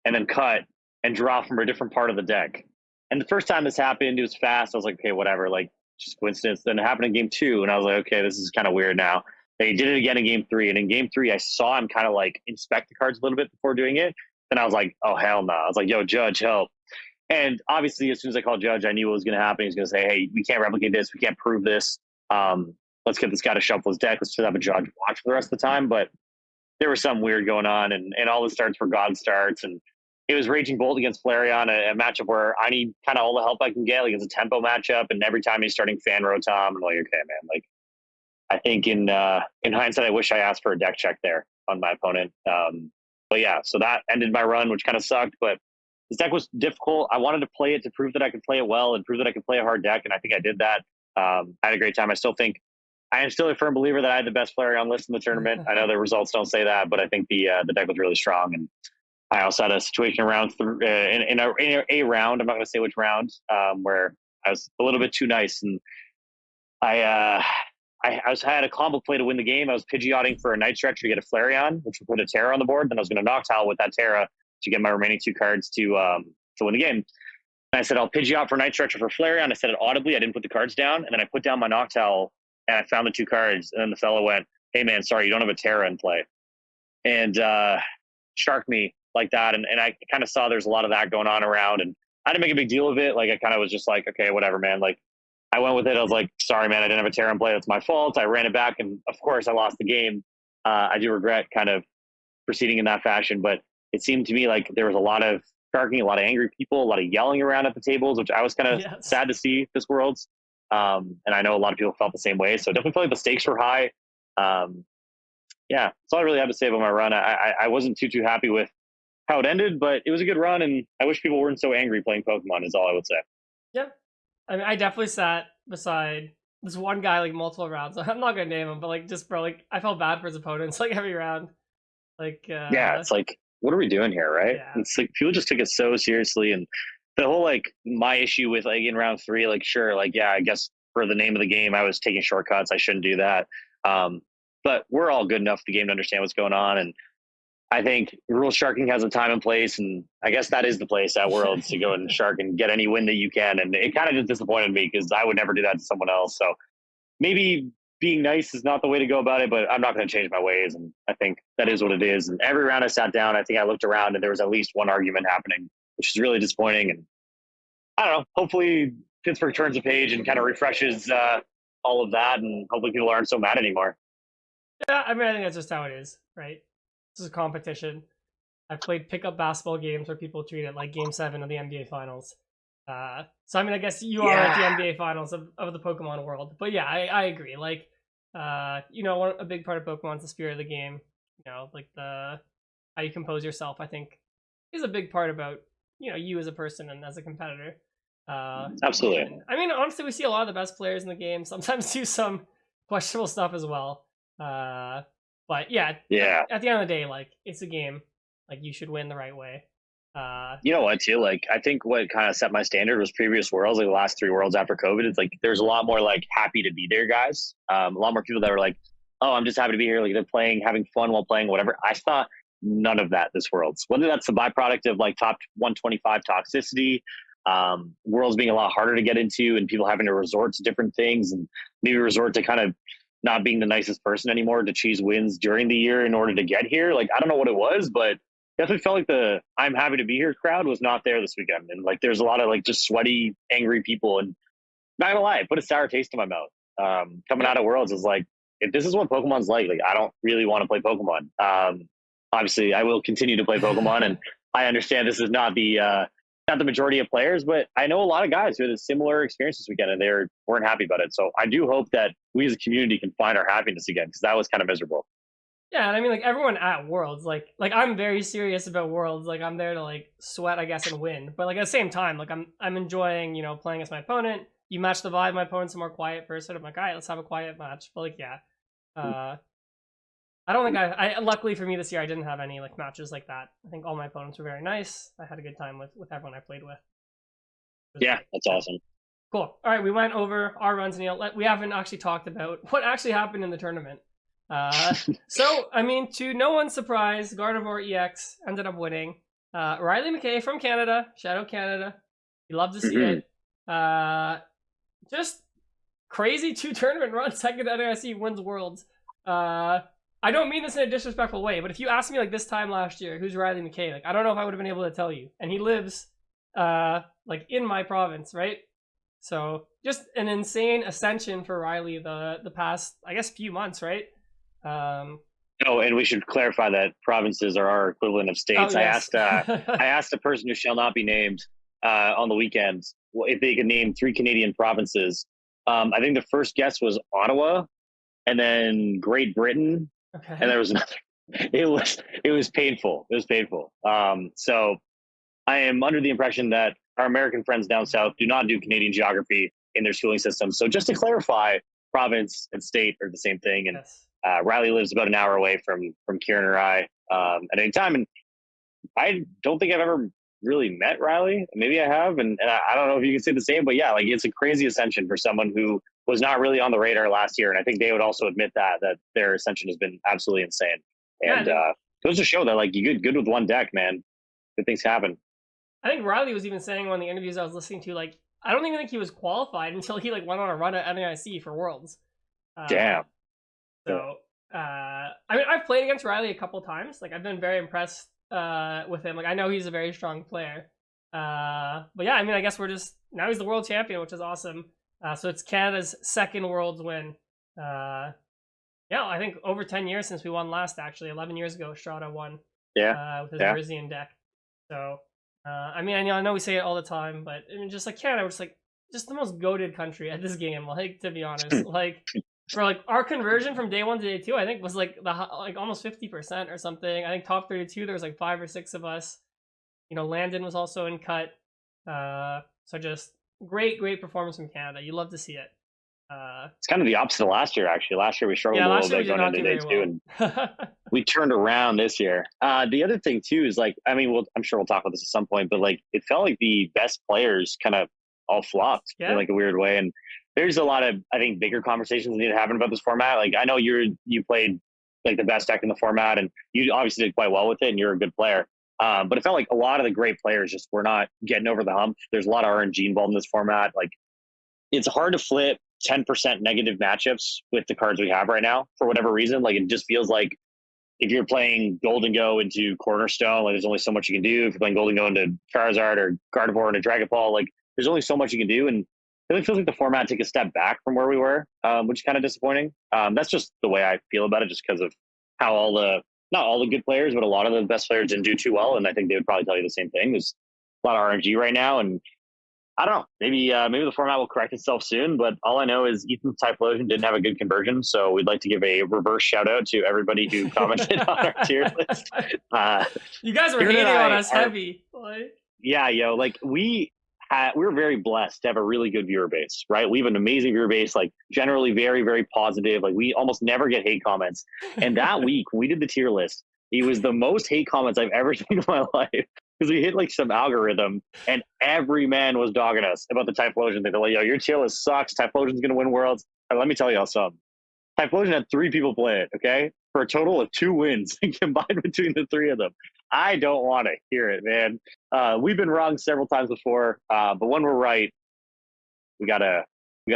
and then cut and draw from a different part of the deck. And the first time this happened, it was fast. I was like, okay, whatever, like just coincidence. Then it happened in game 2, and I was like, okay, this is kind of weird now. They did it again in game 3, and in game 3, I saw him kind of like inspect the cards a little bit before doing it. Then I was like, oh hell no! I was like, yo, Judge, help! And obviously, as soon as I called Judge, I knew what was going to happen. He was going to say, hey, we can't replicate this. We can't prove this. Let's get this guy to shuffle his deck. Let's just have a Judge watch for the rest of the time. But there was something weird going on, and all the starts were God starts, and it was Raging Bolt against Flareon, a matchup where I need kind of all the help I can get. Like it's a tempo matchup, and every time he's starting Fan Rotom, I'm like, okay, man. Like I think in hindsight, I wish I asked for a deck check there on my opponent. But yeah, so that ended my run, which kind of sucked. But this deck was difficult. I wanted to play it to prove that I could play it well and prove that I could play a hard deck, and I think I did that. I had a great time. I am still a firm believer that I had the best Flareon list in the tournament. I know the results don't say that, but I think the deck was really strong. And I also had a situation around in a round. I'm not going to say which round, where I was a little bit too nice, and I had a combo play to win the game. I was Pidgeotting for a Night Stretcher to get a Flareon, which would put a Terra on the board. Then I was going to Noctowl with that Terra to get my remaining 2 cards to win the game. And I said, I'll Pidgeot for Night Stretcher for Flareon. I said it audibly. I didn't put the cards down. And then I put down my Noctowl, and I found the 2 cards. And then the fellow went, hey, man, sorry, you don't have a Terra in play. And sharked me like that. And I kind of saw there's a lot of that going on around. And I didn't make a big deal of it. Like I kind of was just like, okay, whatever, man. Like I went with it. I was like, sorry, man, I didn't have a Terra in play. That's my fault. I ran it back. And of course, I lost the game. I do regret kind of proceeding in that fashion. But it seemed to me like there was a lot of sharking, a lot of angry people, a lot of yelling around at the tables, which I was kind of sad to see this Worlds. And I know a lot of people felt the same way. So definitely felt like the stakes were high. Yeah, that's all I really have to say about my run. I wasn't too happy with how it ended, but it was a good run, and I wish people weren't so angry playing Pokemon is all I would say. Yeah. I mean, I definitely sat beside this one guy like multiple rounds. I'm not gonna name him, but like just bro, like I felt bad for his opponents like every round. Like yeah, it's like, what are we doing here, right? Yeah. It's like people just took it so seriously, and the whole like my issue with like in round 3, like sure, like yeah, I guess for the name of the game, I was taking shortcuts. I shouldn't do that. But we're all good enough the game to understand what's going on, and I think rule sharking has a time and place, and I guess that is the place at Worlds to go and shark and get any win that you can. And it kind of just disappointed me because I would never do that to someone else. So maybe being nice is not the way to go about it, but I'm not going to change my ways. And I think that is what it is. And every round I sat down, I think I looked around and there was at least one argument happening, which is really disappointing. And I don't know, hopefully Pittsburgh turns a page and kind of refreshes all of that, and hopefully people aren't so mad anymore. Yeah, I mean, I think that's just how it is, right? This is a competition. I've played pickup basketball games where people treat it like Game 7 of the NBA Finals. So, I mean, I guess you are at the Yeah, NBA Finals of the Pokemon world. But yeah, I agree. Like, a big part of Pokemon is the spirit of the game. Like how you compose yourself, I think, is a big part about, you as a person and as a competitor. absolutely. And I mean, honestly, we see a lot of the best players in the game sometimes do some questionable stuff as well. But yeah, Yeah. at the end of the day, like, it's a game. Like, you should win the right way. You know what, too? Like, I think what kind of set my standard was previous worlds, like the last 3 worlds after COVID. It's like there's a lot more like happy to be there guys. A lot more people that were like, "Oh, I'm just happy to be here." Like they're playing, having fun while playing, whatever. I saw none of that this world's. Whether that's the byproduct of like top 125 toxicity, worlds being a lot harder to get into, and people having to resort to different things, and maybe resort to kind of not being the nicest person anymore to chase wins during the year in order to get here. Like I don't know what it was, but definitely felt like the "I'm happy to be here" crowd was not there this weekend, and like there's a lot of like just sweaty, angry people, and not gonna lie, it put a sour taste in my mouth. Coming Yep. out of Worlds is like, if this is what Pokemon's like I don't really want to play Pokemon. Obviously, I will continue to play Pokemon, and I understand this is not the majority of players, but I know a lot of guys who had a similar experience this weekend, and weren't happy about it. So I do hope that we as a community can find our happiness again, because that was kind of miserable. Yeah, and I mean, like, everyone at Worlds, like I'm very serious about Worlds. Like, I'm there to like sweat, I guess, and win. But like at the same time, like I'm enjoying, playing as my opponent. You match the vibe. My opponent's a more quiet person. I'm like, all right, let's have a quiet match. But like, yeah, uh, I don't think I luckily for me this year, I didn't have any like matches like that. I think all my opponents were very nice. I had a good time with everyone I played with. It was Yeah, great. that's Yeah. awesome. Cool. All right, we went over our runs, Neil. We haven't actually talked about what actually happened in the tournament. So, I mean, to no one's surprise, Gardevoir EX ended up winning. Riley McKay from Canada, shout out Canada. You love to see it. Just crazy 2 tournament runs, second NIC wins Worlds. I don't mean this in a disrespectful way, but if you asked me like this time last year, who's Riley McKay, like I don't know if I would have been able to tell you. And he lives like in my province, right? So just an insane ascension for Riley the past, I guess, few months, right? Oh, and we should clarify that provinces are our equivalent of Oh states. yes. I asked a person who shall not be named on the weekend if they could name 3 Canadian provinces. I think the first guess was Ottawa, and then Great Britain, and Okay. there was another. It was painful. It was painful. So I am under the impression that our American friends down south do not do Canadian geography in their schooling system. So just to clarify, province and state are the same thing, and Yes. Riley lives about an hour away from Kieran or I at any time. And I don't think I've ever really met Riley. Maybe I have, and I don't know if you can say the same, but yeah, like it's a crazy ascension for someone who was not really on the radar last year. And I think they would also admit that their ascension has been absolutely insane. Yeah, And goes to show that like you good with one deck, man. Good things happen. I think Riley was even saying in one of the interviews I was listening to, like, I don't even think he was qualified until he like went on a run at NIC for Worlds. Uh, Damn. so I mean, I've played against Riley a couple times. Like, I've been very impressed with him. Like, I know he's a very strong player. But yeah, I mean, I guess we're just now he's the world champion, which is awesome. So it's Canada's second Worlds win. Yeah, I think over 10 years since we won last. Actually, 11 years ago, Strada won Yeah. with his Yeah. Rizian deck. So I mean, I know we say it all the time, but I mean, just like Canada, we're just like just the most goated country at this game. Like, to be honest, like for like our conversion from day 1 to day 2, I think was like like almost 50% or something. I think top 32 there was like 5 or 6 of us. Landon was also in cut. So just great performance from Canada. You love to see it. It's kind of the opposite of last year, actually. Last year we struggled Yeah, a last little year we bit did going not into do day very two, and well. we turned around this year. The other thing too is like, I mean, I'm sure we'll talk about this at some point, but like, it felt like the best players kind of all flopped in Yeah. like a weird way. And there's a lot of, I think, bigger conversations need to happen about this format. Like, I know you played like the best deck in the format, and you obviously did quite well with it, and you're a good player. But it felt like a lot of the great players just were not getting over the hump. There's a lot of RNG involved in this format. Like, it's hard to flip 10% negative matchups with the cards we have right now for whatever reason. Like, it just feels like if you're playing Gholdengo into Cornerstone, like there's only so much you can do. If you're playing Gholdengo into Charizard or Gardevoir into Dragon Ball, like there's only so much you can do. And really feels like the format took a step back from where we were, which is kind of disappointing. That's just the way I feel about it, just because of how not all the good players, but a lot of the best players didn't do too well, and I think they would probably tell you the same thing. There's a lot of RNG right now, and I don't know. Maybe the format will correct itself soon, but all I know is Ethan's Typhlosion didn't have a good conversion, so we'd like to give a reverse shout out to everybody who commented on our tier list. You guys were Kieran and hating on I us heavy. Like, yeah, like we're very blessed to have a really good viewer base, right? We have an amazing viewer base, like generally very, very positive. Like we almost never get hate comments. And that week when we did the tier list, it was the most hate comments I've ever seen in my life because we hit like some algorithm and every man was dogging us about the Typhlosion thing. They're like, yo, your tier list sucks. Typhlosion's going to win Worlds. And let me tell y'all something. Typhlosion had 3 people play it, okay? For a total of 2 wins combined between the 3 of them. I don't want to hear it, man. We've been wrong several times before, but when we're right, we gotta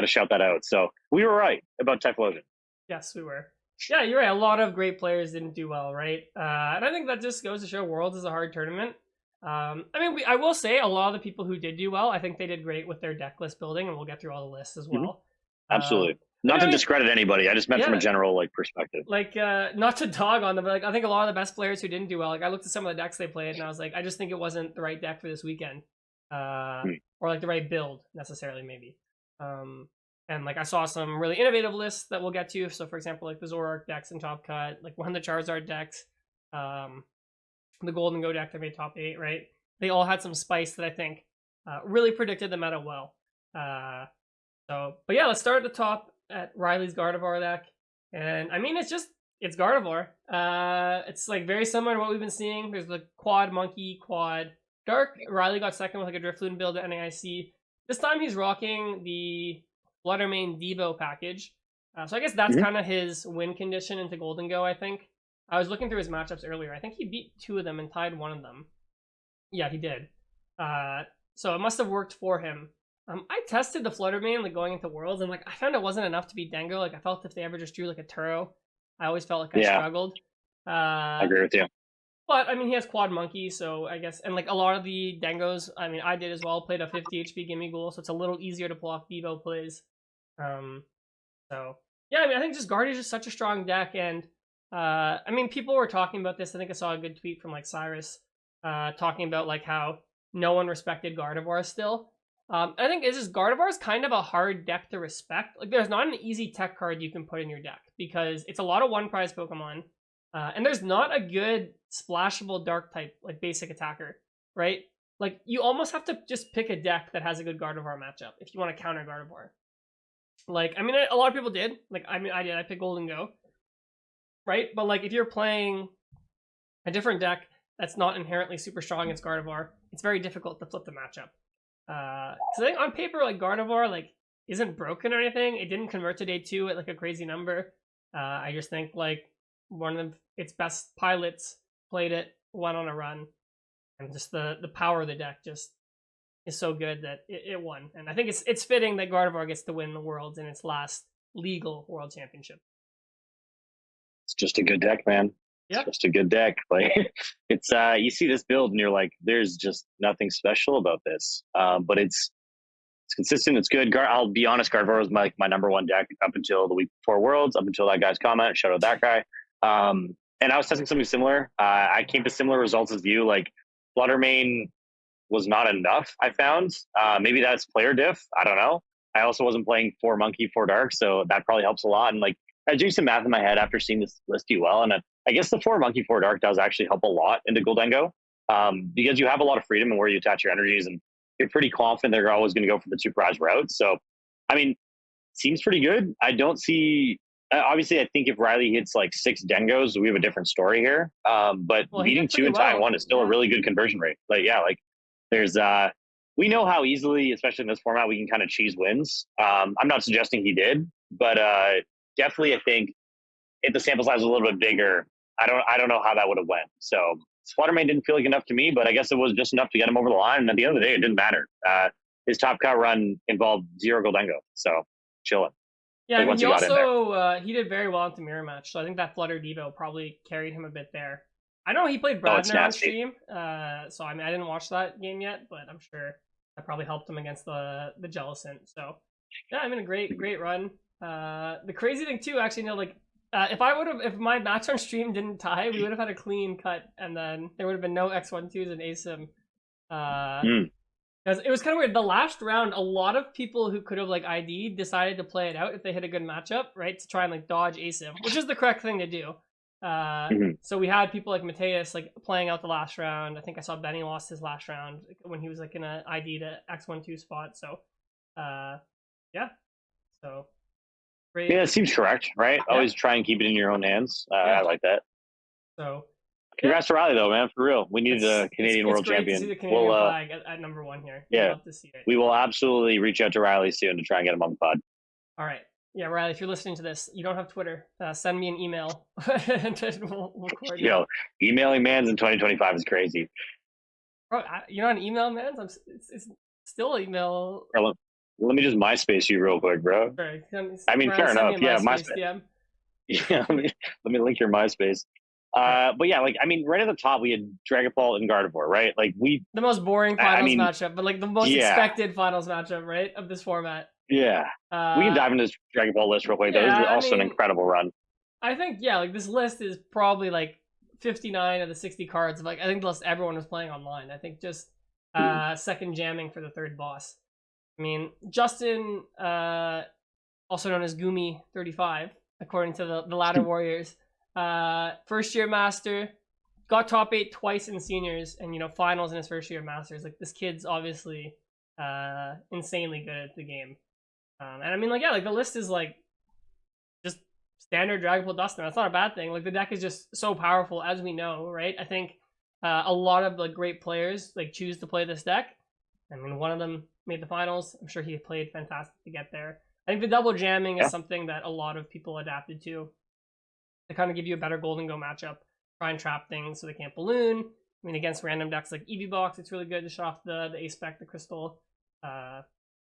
shout that out. So we were right about Typhlosion. yes, we were. Yeah, you're right. A lot of great players didn't do well, right? And I think that just goes to show Worlds is a hard tournament. I mean, I will say a lot of the people who did do well, I think they did great with their deck list building, and we'll get through all the lists as well. Absolutely. Not to discredit anybody. I just meant from a general like perspective. Like, not to dog on them, but like I think a lot of the best players who didn't do well. Like I looked at some of the decks they played, and I was like, I just think it wasn't the right deck for this weekend, or like the right build necessarily, maybe. And like I saw some really innovative lists that we'll get to. So for example, like the Zoroark decks in Top Cut, like one of the Charizard decks, the Gholdengo deck that made top 8, right? They all had some spice that I think really predicted the meta well. But yeah, let's start at the top at Riley's Gardevoir deck. And I mean, it's Gardevoir. It's like very similar to what we've been seeing. There's the quad monkey, quad dark. Riley got second with like a Drifloon build at NAIC. This time he's rocking the Fluttermane Devo package. So I guess that's kind of his win condition into Gholdengo, I think. I was looking through his matchups earlier. I think he beat 2 of them and tied 1 of them. Yeah, he did. So it must have worked for him. I tested the Fluttermane like going into Worlds, and like I found it wasn't enough to beat Dengo. Like I felt if they ever just drew like a Turo, I always felt like I struggled. I agree with you. But I mean, he has Quad Monkey, so I guess, and like a lot of the Dengos, I mean, I did as well. Played a 50 HP Gimme Ghoul, so it's a little easier to pull off Devo plays. So yeah, I mean, I think just Guardian is just such a strong deck, and I mean, people were talking about this. I think I saw a good tweet from like Cyrus, talking about like how no one respected Gardevoir still. I think it's just Gardevoir is kind of a hard deck to respect. Like, there's not an easy tech card you can put in your deck because it's a lot of one prize Pokemon, and there's not a good splashable dark type like basic attacker, right? Like you almost have to just pick a deck that has a good Gardevoir matchup if you want to counter Gardevoir. Like, I mean, a lot of people did. Like, I mean, I did. I picked Gholdengo, right? But like, if you're playing a different deck that's not inherently super strong against Gardevoir, it's very difficult to flip the matchup. Because I think on paper, like Gardevoir, like isn't broken or anything. It didn't convert to day 2 at like a crazy number. I just think like one of its best pilots played it, went on a run, and just the power of the deck just is so good that it won. And I think it's fitting that Gardevoir gets to win the Worlds in its last legal World Championship. It's just a good deck, man. Yeah. It's just a good deck. Like it's you see this build and you're like, there's just nothing special about this. But it's consistent. It's good. I'll be honest, Gardevoir was my number 1 deck up until the week before Worlds, up until that guy's comment. Shout out that guy. And I was testing something similar. I came to similar results as you. Like Fluttermane was not enough, I found. Maybe that's player diff. I don't know. I also wasn't playing 4 Monkey, 4 Dark, so that probably helps a lot. And like I do some math in my head after seeing this list do well, and I guess the 4 Monkey, 4 Dark does actually help a lot into Gholdengo, because you have a lot of freedom in where you attach your energies, and you're pretty confident they're always going to go for the 2 prize route. So, I mean, seems pretty good. I don't see. Obviously, I think if Riley hits like 6 Dengos, we have a different story here. But beating 2 and tying 1 is still a really good conversion rate. Like, yeah, like there's we know how easily, especially in this format, we can kind of cheese wins. I'm not suggesting he did, but definitely I think if the sample size was a little bit bigger, I don't know how that would have went. So Fluttermane didn't feel like enough to me, but I guess it was just enough to get him over the line. And at the end of the day, it didn't matter. His top cut run involved 0 Gholdengo, so chilling. Yeah, like, I mean, he also he did very well into Mirror Match, so I think that Flutter Devo probably carried him a bit there. I know he played Bradner on stream, so I mean I didn't watch that game yet, but I'm sure that probably helped him against the Jellicent. So yeah, I mean, a great run. The crazy thing too, actually, like if my match on stream didn't tie, we would have had a clean cut, and then there would have been no X12s and ASIM. Because it was kind of weird. The last round, a lot of people who could have like ID'd decided to play it out if they hit a good matchup, right? To try and like dodge ASIM, which is the correct thing to do. So we had people like Mateus like playing out the last round. I think I saw Benny lost his last round when he was like in a ID to X12 spot. So yeah. So great. Yeah, it seems correct, right? Yeah. Always try and keep it in your own hands. I like that. So congrats to Riley, though, man. For real, we need a Canadian world champion. To see the Canadian flag at number 1 here. Yeah, love to see it. We will absolutely reach out to Riley soon to try and get him on the pod. All right. Yeah, Riley, if you're listening to this, you don't have Twitter. Send me an email. we'll Yo, emailing mans in 2025 is crazy. Bro, you're not an email mans? It's still email. Bro, let me just MySpace you real quick, bro. Sorry, I mean, fair enough. Yeah, MySpace. Yeah, let me link your MySpace. But yeah, like I mean, right at the top we had Dragapult and Gardevoir, right? Like the most boring finals matchup, but like the most expected finals matchup, right, of this format. Yeah, we can dive into this Dragapult list real quick. Though. This is also an incredible run. I think like this list is probably like 59 of the 60 cards. Like I think the list everyone was playing online. I think just second jamming for the third boss. I mean, Justin, also known as Gumi 35, according to the Ladder Warriors. First year master, got top 8 twice in seniors, and finals in his first year of masters. Like this kid's obviously insanely good at the game. And I mean, like the list is like just standard Dragapult Duster. That's not a bad thing. Like the deck is just so powerful, as we know, right? I think a lot of the great players like choose to play this deck. I mean, one of them made the finals. I'm sure he played fantastic to get there. I think the double jamming is something that a lot of people adapted to kind of give you a better Gholdengo matchup. Try and trap things so they can't balloon. I mean, against random decks like EV Box, it's really good to shut off the A-Spec, the Crystal.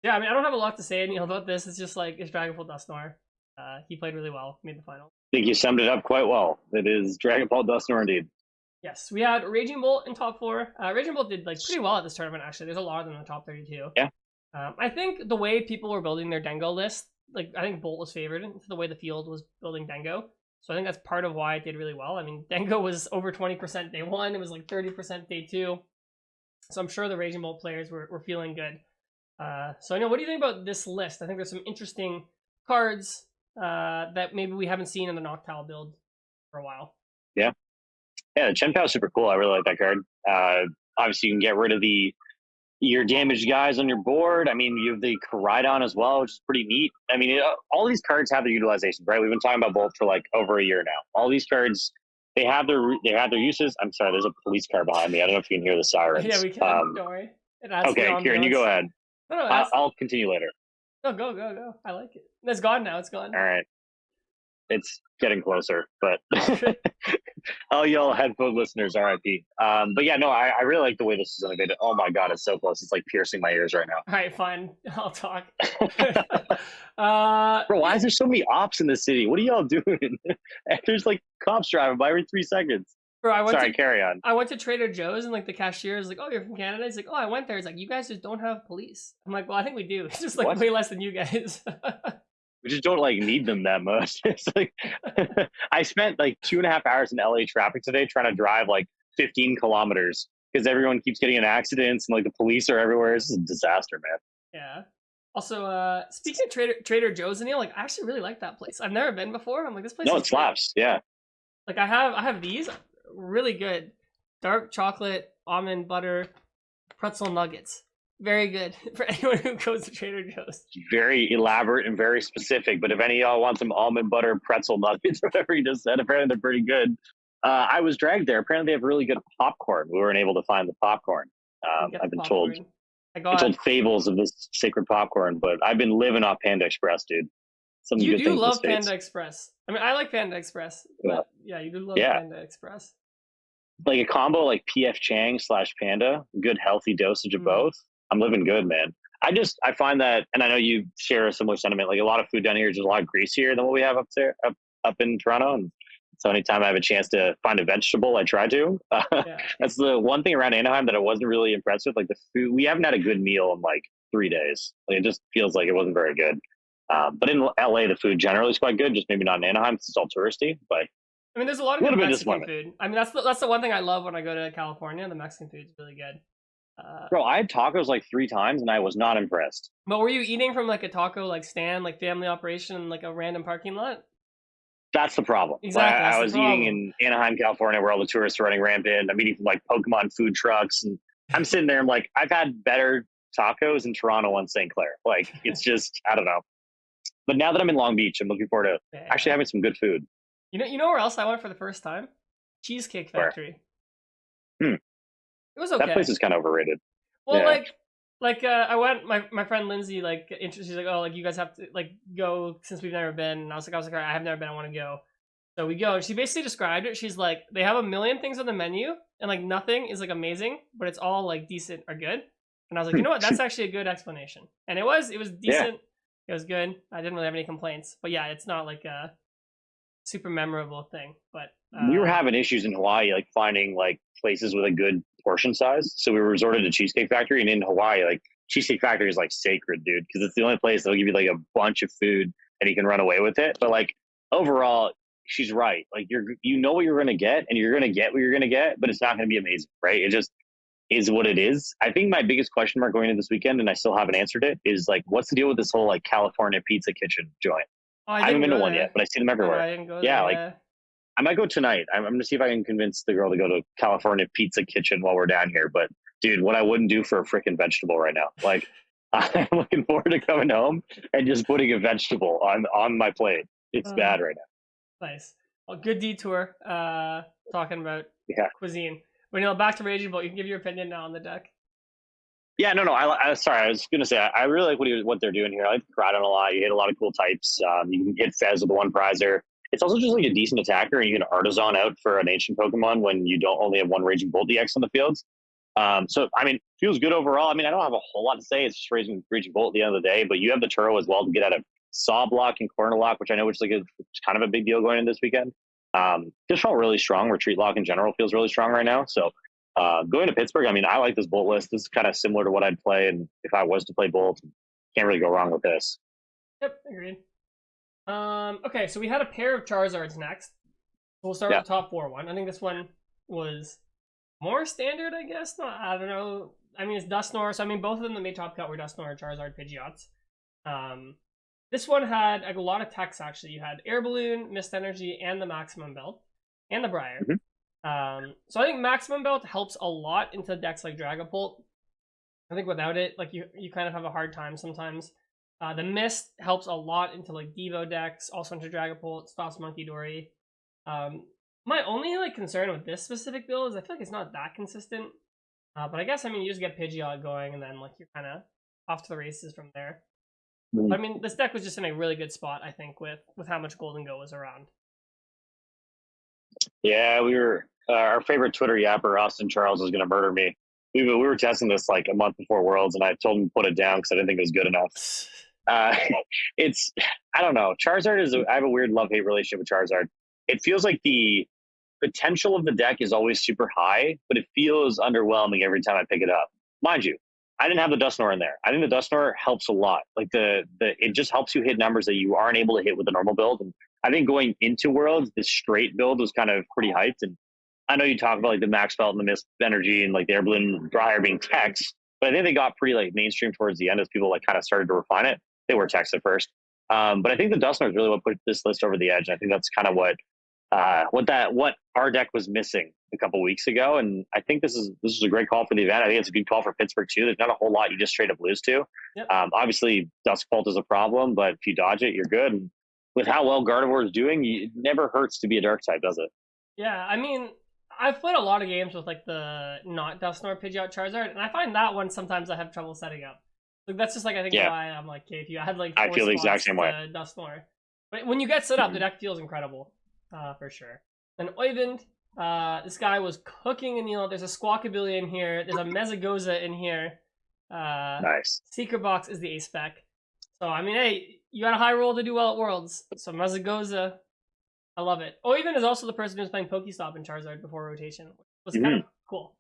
Yeah, I mean, I don't have a lot to say about this. It's just like, it's Dragapult Dusknoir. He played really well, made the final. I think you summed it up quite well. It is Dragapult Dusknoir indeed. Yes, we had Raging Bolt in top 4. Raging Bolt did like pretty well at this tournament, actually. There's a lot of them in the top 32. Yeah. I think the way people were building their Dengo list, like I think Bolt was favored the way the field was building Dengo. So I think that's part of why it did really well. I mean, Dengo was over 20% day 1. It was like 30% day 2. So I'm sure the Raging Bolt players were feeling good. So I know, what do you think about this list? I think there's some interesting cards that maybe we haven't seen in the Noctowl build for a while. Yeah, the Chen-Pao is super cool. I really like that card. Obviously, you can get rid of your damaged guys on your board. I mean, you have the Koraidon as well, which is pretty neat. I mean, all these cards have their utilizations, right? We've been talking about Bolt for like over a year now. All these cards, they have their uses. I'm sorry, there's a police car behind me. I don't know if you can hear the sirens. Yeah, we can. Don't worry. Okay, Kieran, you go ahead. No, I'll continue later. No, go. I like it. It's gone now. It's gone. All right. It's getting closer, but all y'all headphone listeners, RIP. But yeah, no, I really like the way this is innovated. Oh my God, it's so close. It's like piercing my ears right now. All right, fine. I'll talk. Bro, why is there so many ops in the city? What are y'all doing? There's like cops driving by every 3 seconds. Bro, carry on. I went to Trader Joe's and like the cashier is like, "Oh, you're from Canada?" He's like, "Oh, I went there." He's like, "You guys just don't have police." I'm like, "Well, I think we do. It's just like way less than you guys." We just don't like need them that much. It's like I spent like 2.5 hours in LA traffic today trying to drive like 15 kilometers because everyone keeps getting in accidents and like the police are everywhere. It's just a disaster, man. Yeah. Also, speaking of Trader Joe's, Aneil, like I actually really like that place. I've never been before. I'm like, this place. No, it slaps. Yeah. Like I have these really good dark chocolate almond butter pretzel nuggets. Very good for anyone who goes to Trader Joe's. Very elaborate and very specific. But if any of y'all want some almond butter pretzel nuggets, whatever you just said, apparently they're pretty good. I was dragged there. Apparently they have really good popcorn. We weren't able to find the popcorn. I've been told fables of this sacred popcorn, but I've been living off Panda Express, dude. You do love Panda Express. I mean, I like Panda Express. But yeah, you do love Panda Express. Like a combo like PF Chang / Panda, good healthy dosage of both. I'm living good, man. I find that, and I know you share a similar sentiment, like a lot of food down here is just a lot greasier than what we have up in Toronto. And So anytime I have a chance to find a vegetable, I try to. Yeah. That's the one thing around Anaheim that I wasn't really impressed with. Like the food, we haven't had a good meal in like 3 days. Like, it just feels like it wasn't very good. But in LA, the food generally is quite good. Just maybe not in Anaheim because it's all touristy. But I mean, there's a lot of a good little bit Mexican disappointment. food. I mean, that's the one thing I love when I go to California. The Mexican food is really good. Bro, I had tacos like 3 times and I was not impressed. But were you eating from like a taco like stand, like family operation, in, like a random parking lot? That's the problem. Exactly, that's I the was eating problem. in Anaheim, California, where all the tourists are running rampant. I'm eating from like Pokemon food trucks, and I'm sitting there. I'm like, I've had better tacos in Toronto and St. Clair. Like, it's just, I don't know. But now that I'm in Long Beach, I'm looking forward to actually Yeah. having some good food. You know where else I went for the first time? Cheesecake Where Factory. hmm, It was that place okay. is kind of overrated. Well, Yeah. I went. My friend Lindsay like she's like, oh, like you guys have to like go since we've never been. And I was like, all right, I have never been. I want to go. So we go. And she basically described it. She's like, they have a million things on the menu, and like nothing is like amazing, but it's all like decent or good. And I was like, you know what? That's actually a good explanation. And it was Yeah. decent. It was good. I didn't really have any complaints. But yeah, it's not like a super memorable thing. But We were having issues in Hawaii, like finding like places with a good portion size. So we resorted to Cheesecake Factory, and in Hawaii, like Cheesecake Factory is like sacred, dude, because it's the only place that'll give you like a bunch of food and you can run away with it. But like overall, she's right. Like you know what you're gonna get, and you're gonna get what you're gonna get, but it's not gonna be amazing, right? It just is what it is. I think my biggest question mark going into this weekend, and I still haven't answered it, is like, what's the deal with this whole like California pizza kitchen joint? oh, I I haven't didn't been to go one yet, there. but I see them Oh no, everywhere. I didn't go there. Yeah, like Yeah. I might go tonight. I'm gonna see if I can convince the girl to go to California Pizza Kitchen while we're down here. But dude, what I wouldn't do for a freaking vegetable right now. Like I'm looking forward to coming home and just putting a vegetable on my plate. It's Uh, bad right nice. Well, good detour. Talking about now. Yeah. cuisine. But back to Raging Bull. You can give your opinion now on the deck. Yeah, no, no. Sorry, I was gonna say I really like what they're doing here. I like Kradon a lot. You hit a lot of cool types. You can hit Fez with the one prizer. It's also just like a decent attacker, and you can Artisan out for an ancient Pokemon when you don't only have one Raging Bolt DX on the fields. So I mean, feels good overall. I mean, I don't have a whole lot to say. It's just Raging Bolt at the end of the day. But you have the Turo as well to get out of Saw Block and Corner Lock, which I know which is like kind of a big deal going in this weekend. Just felt really strong. Retreat Lock in general feels really strong right now. So going to Pittsburgh, I mean, I like this Bolt list. This is kind of similar to what I'd play, and if I was to play Bolt, can't really go wrong with this. Yep, agreed. Okay, so we had a pair of Charizards next. We'll start with the top 4 one. I think this one was more standard, I guess. No, I don't know. I mean, it's Dusknoir, so I mean, both of them that made top cut were Dusknoir, Charizard, Pidgeots. This one had like a lot of techs actually. You had Air Balloon, Mist Energy, and the Maximum Belt, and the Briar. So I think Maximum Belt helps a lot into decks like Dragapult. I think without it, like you kind of have a hard time sometimes. The Mist helps a lot into like Devo decks, also into Dragapult, stops Monkey Dory. My only like concern with this specific build is I feel like it's not that consistent. But I guess I mean you just get Pidgeot going and then like you're kind of off to the races from there. But I mean this deck was just in a really good spot I think with how much Gholdengo was around. Yeah, we were our favorite Twitter yapper, Austin Charles, was going to murder me. We were testing this like a month before Worlds, and I told him to put it down because I didn't think it was good enough. Uh, it's I don't know. Charizard is I have a weird love hate relationship with Charizard. It feels like the potential of the deck is always super high, but it feels underwhelming every time I pick it up. Mind you, I didn't have the Dusknoir in there. I think the Dusknoir helps a lot. Like the it just helps you hit numbers that you aren't able to hit with the normal build. And I think going into Worlds, the straight build was kind of pretty hyped. And I know you talk about like the Max Belt and the Mist Energy and like the Air Balloon Briar being text, but I think they got pretty like mainstream towards the end as people like kind of started to refine it. They were text at first. But I think the Dusknoir is really what put this list over the edge. And I think that's kind of what our deck was missing a couple weeks ago, and I think this is a great call for the event. I think it's a good call for Pittsburgh too. There's not a whole lot you just straight up lose to. Yep. Obviously, Duskbolt is a problem, but if you dodge it, you're good. And with how well Gardevoir is doing, it never hurts to be a dark type, does it? Yeah, I mean, I've played a lot of games with like the not Dusknoir Pidgeot Charizard, and I find that one sometimes I have trouble setting up. Like that's just like I think why I'm like, okay, if you had like I four feel the spots exact same way. Dusknoir, but when you get set up, the deck feels incredible, for sure. And Oyvind, this guy was cooking Aneil. There's a Squawkabilly in here. There's a Mezagoza in here. Nice. Secret Box is the A spec. So I mean, hey, you got a high roll to do well at Worlds. So Mezagoza, I love it. Oivan is also the person who's playing Pokestop and Charizard before rotation, which was kind of Mhm. cool.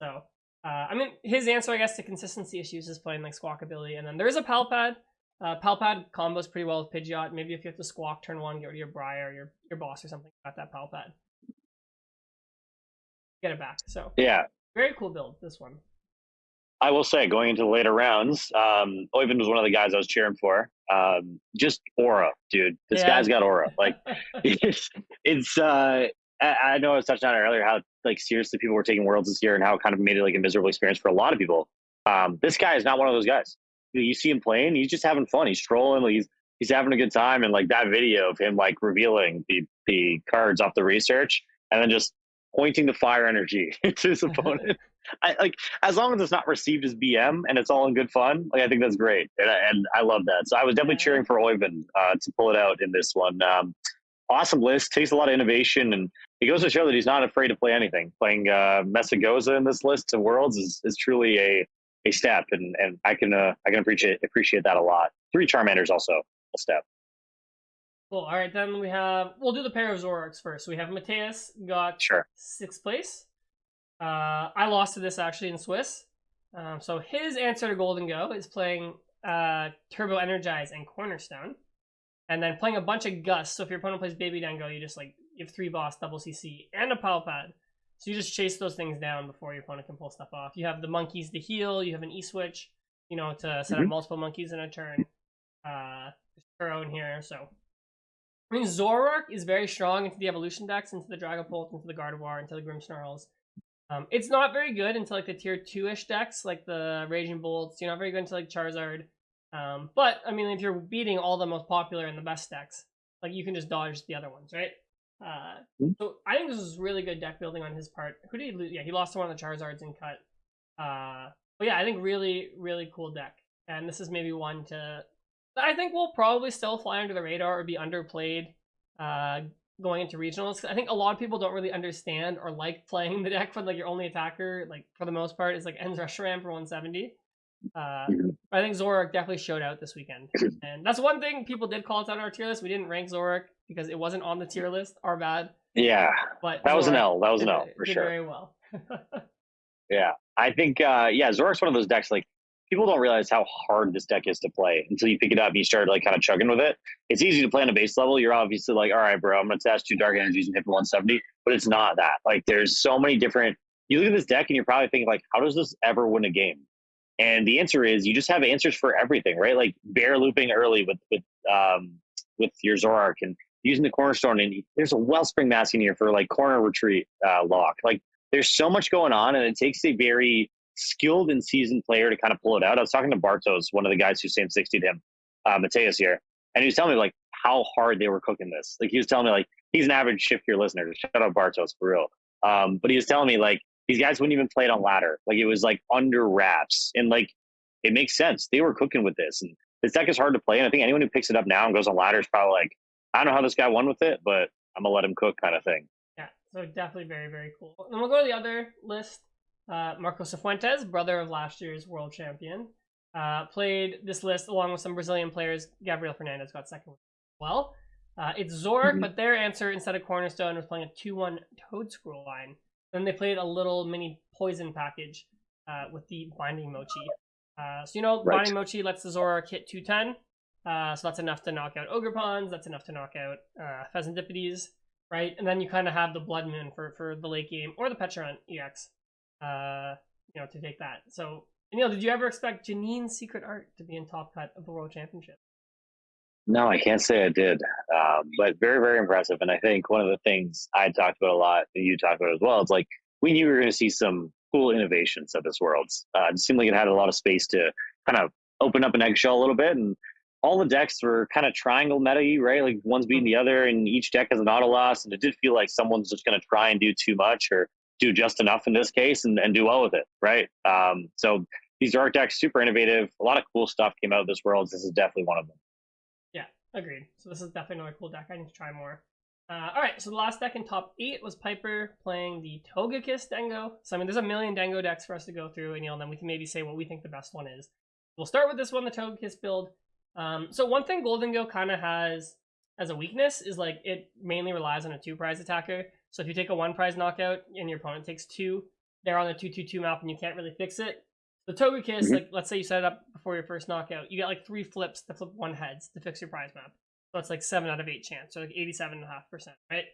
So, I mean, his answer, I guess, to consistency issues is playing like Squawk ability, and then there is a Palpad. Palpad combos pretty well with Pidgeot. Maybe if you have to Squawk turn one, get rid of your Briar, your boss or something, got that Palpad. Get it back. So, Yeah, very cool build, this one. I will say, going into the later rounds, Oivind was one of the guys I was cheering for. Just aura, dude. This Yeah. guy's got aura. Like, it's I know I was touching on it earlier how like seriously people were taking Worlds this year and how it kind of made it like a miserable experience for a lot of people. This guy is not one of those guys. You see him playing, he's just having fun. He's strolling, like, he's having a good time. And like that video of him like revealing the cards off the research and then just pointing the fire energy to his opponent. I like as long as it's not received as BM and it's all in good fun. Like I think that's great, and I love that. So I was definitely Yeah. cheering for Oivind to pull it out in this one. Awesome list, takes a lot of innovation, and it goes to show that he's not afraid to play anything. Playing Messagoza in this list of Worlds is truly a step, and I can appreciate that a lot. 3 Charmanders also a step. Cool. All right, then we'll do the pair of Zoroarks first. So we have Mateus got Sure. 6th place. I lost to this actually in Swiss. So his answer to Gholdengo is playing Turbo Energize and Cornerstone, and then playing a bunch of Gust. So if your opponent plays Baby Dango, you just like give 3 boss, double CC, and a Palpad. So you just chase those things down before your opponent can pull stuff off. You have the monkeys to heal. You have an E-switch, to set up multiple monkeys in a turn. Throw in here. So I mean, Zoroark is very strong into the evolution decks, into the Dragapult, into the Gardevoir, into the Grimmsnarls. It's not very good into like the tier 2-ish decks, like the Raging Bolts. You're not very good into like Charizard. But I mean, if you're beating all the most popular and the best decks, like you can just dodge the other ones, right? So I think this is really good deck building on his part. Who did he lose? Yeah, he lost to one of the Charizards in cut. But yeah, I think really, really cool deck. And this is maybe one to I think will probably still fly under the radar or be underplayed going into regionals. I think a lot of people don't really understand or like playing the deck when like your only attacker, like for the most part, is like Ends Reshiram for 170. I think Zoroark definitely showed out this weekend, and that's one thing people did call us on our tier list. We didn't rank Zoroark because it wasn't on the tier list. Our bad. Yeah, But that was an Zoroark L. That was an did, L for did sure. very well. Yeah, I think Zoroark's one of those decks like people don't realize how hard this deck is to play until you pick it up and you start like kind of chugging with it. It's easy to play on a base level. You're obviously like, all right, bro, I'm gonna test 2 dark energies and hit for 170, but it's not that. Like, there's so many different. You look at this deck and you're probably thinking like, how does this ever win a game? And the answer is you just have answers for everything, right? Like bear looping early with your Zoroark and using the cornerstone, and there's a Wellspring Mask in here for like corner retreat lock. Like there's so much going on, and it takes a very skilled and seasoned player to kind of pull it out. I was talking to Bartos, one of the guys who same 60'd him, Mateus here, and he was telling me like how hard they were cooking this. Like he was telling me like he's an average shift gear listener. Shout out Bartos for real. But he was telling me like these guys wouldn't even play it on ladder. Like it was like under wraps, and like it makes sense. They were cooking with this, and this deck is hard to play. And I think anyone who picks it up now and goes on ladder is probably like, I don't know how this guy won with it, but I'm gonna let him cook, kind of thing. Yeah, so definitely very, very cool. And we'll go to the other list. Marco Cifuentes, brother of last year's world champion, played this list along with some Brazilian players. Gabriel Fernandez got second as well. It's Zoroark, but their answer instead of Cornerstone was playing a 2-1 Toad Scroll line. Then they played a little mini poison package with the Binding Mochi. Binding Mochi lets the Zoroark hit 210. So that's enough to knock out Ogrepons. That's enough to knock out Pheasantipodes, right? And then you kind of have the Blood Moon for the late game or the Pecharunt EX. To take that. So, Aneil, did you ever expect Janine's Secret Art to be in top cut of the World Championship? No, I can't say I did, but very, very impressive. And I think one of the things I talked about a lot, and you talked about as well, it's like we knew we were going to see some cool innovations at this Worlds. It seemed like it had a lot of space to kind of open up an eggshell a little bit, and all the decks were kind of triangle meta-y, right? Like one's beating the other, and each deck has an auto loss, and it did feel like someone's just going to try and do too much or do just enough in this case and do well with it, right? So these dark decks, super innovative. A lot of cool stuff came out of this Worlds. This is definitely one of them. Yeah, agreed. So this is definitely another cool deck. I need to try more. All right, so the last deck in top 8 was Piper playing the Togekiss Dango. So, I mean, there's a million Dango decks for us to go through, and then we can maybe say what we think the best one is. We'll start with this one, the Togekiss build. So one thing Gholdengo kind of has as a weakness is like it mainly relies on a 2-prize attacker. So if you take a 1-prize knockout and your opponent takes 2, they're on the 2/2/2 map and you can't really fix it. The Togekiss, like let's say you set it up before your first knockout, you get like 3 flips to flip 1 heads to fix your prize map. So it's like 7 out of 8 chance, so like 87.5%, right?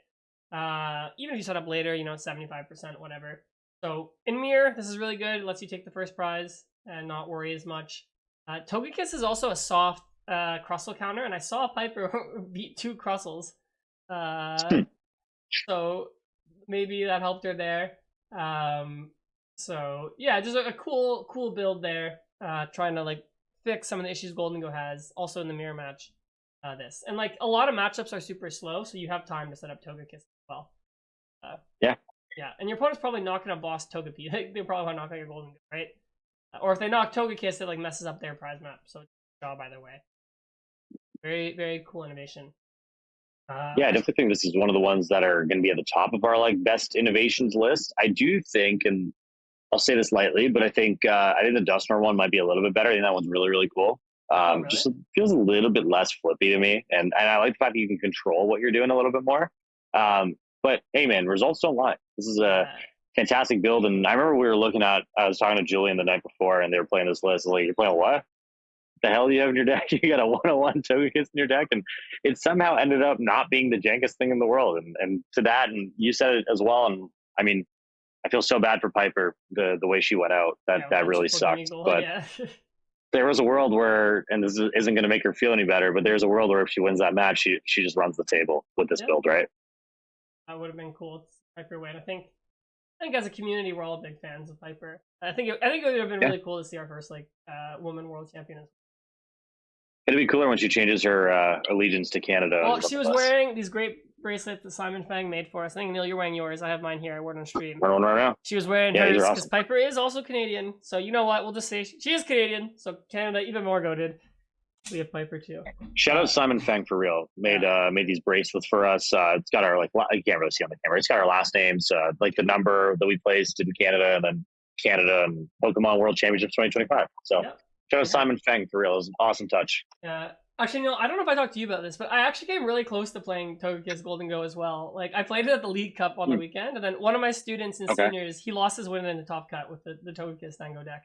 Even if you set up later, you know, 75%, whatever. So in mirror, this is really good. It lets you take the first prize and not worry as much. Togekiss is also a soft Crustle counter, and I saw Piper beat 2 Crustles. So maybe that helped her there. So yeah, just a cool build there. Trying to like fix some of the issues Gholdengo has. Also in the mirror match, this and like a lot of matchups are super slow, so you have time to set up Togekiss as well. Yeah, and your opponent's probably not gonna boss Togepi. They probably want to knock out your Gholdengo, right? Or if they knock Togekiss, it like messes up their prize map. So job either way. Very very cool innovation. Yeah, I definitely think this is one of the ones that are going to be at the top of our like best innovations list. I do think, and I'll say this lightly, but I think the Dusknoir one might be a little bit better. I think that one's really cool. Really? Just feels a little bit less flippy to me, and I like the fact that you can control what you're doing a little bit more. But hey, man, results don't lie. This is a fantastic build, and I remember I was talking to Julian the night before, and they were playing this list. Like, you're playing what? The hell do you have in your deck? You got a 101 Togekiss in your deck, and it somehow ended up not being the jankest thing in the world. And to that, and you said it as well. And I mean, I feel so bad for Piper the way she went out. That really sucked. But there was a world where, and this isn't going to make her feel any better, but there's a world where if she wins that match, she just runs the table with this build, right? That would have been cool. Piper win. I think as a community, we're all big fans of Piper. I think it would have been really cool to see our first like woman world champion. It'd be cooler when she changes her allegiance to Canada. Well, she was wearing these great bracelets that Simon Fang made for us. I think, Aneil, you're wearing yours. I have mine here. I wore it on stream. Wearing one right now. She was wearing hers because awesome. Piper is also Canadian. So you know what? We'll just say she is Canadian. So Canada even more goated. We have Piper too. Shout out Simon Fang for real. Made these bracelets for us. It's got our like you can't really see on the camera. It's got our last names, like the number that we placed in Canada, and then Canada and Pokemon World Championships 2025. So. Shout out Simon Fang for real. It was an awesome touch. Yeah. Actually, no, I don't know if I talked to you about this, but I actually came really close to playing Togekiss Gholdengo as well. Like, I played it at the League Cup on the weekend, and then one of my students in seniors, he lost his win in the top cut with the Togekiss Tango deck.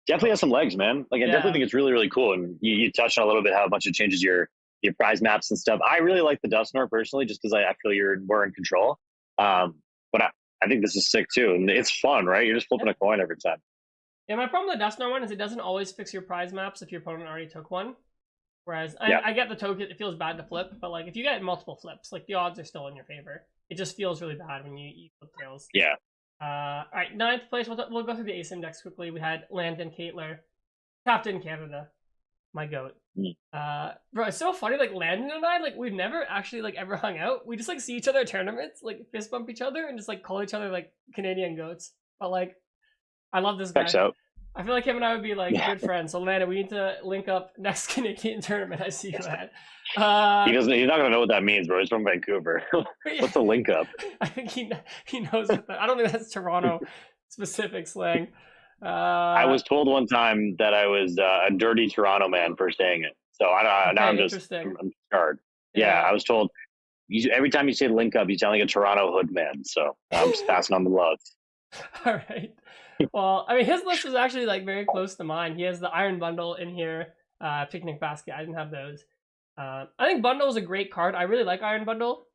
Definitely has some legs, man. Like, I definitely think it's really cool. And you touched on a little bit how a bunch of changes your prize maps and stuff. I really like the Dusknoir personally, just because I feel you're more in control. But I think this is sick too, and it's fun, right? You're just flipping a coin every time. Yeah, my problem with the Dusknoir one is it doesn't always fix your prize maps if your opponent already took one. Whereas I get the token, it feels bad to flip, but like if you get multiple flips, like the odds are still in your favor. It just feels really bad when you flip tails. Yeah. All right, 9th place. We'll go through the ASIM decks quickly. We had Landon Caitlin, Captain Canada, my goat. Bro, it's so funny. Like Landon and I, like we've never actually like ever hung out. We just like see each other at tournaments, like fist bump each other, and just like call each other like Canadian goats. But like. I love this guy. Checks out. I feel like him and I would be like good friends. So Landon, we need to link up next Canadian tournament. I see you at. He's not gonna know what that means, bro. He's from Vancouver. What's a link up? I think he knows what that. I don't think that's Toronto specific slang. I was told one time that I was a dirty Toronto man for saying it. So now I'm scarred. Yeah, I was told every time you say link up, you sound like a Toronto hood man. So I'm just passing on the love. All right. Well, I mean, his list was actually like very close to mine. He has the Iron Bundle in here, Picnic Basket. I didn't have those. I think Bundle is a great card. I really like Iron Bundle,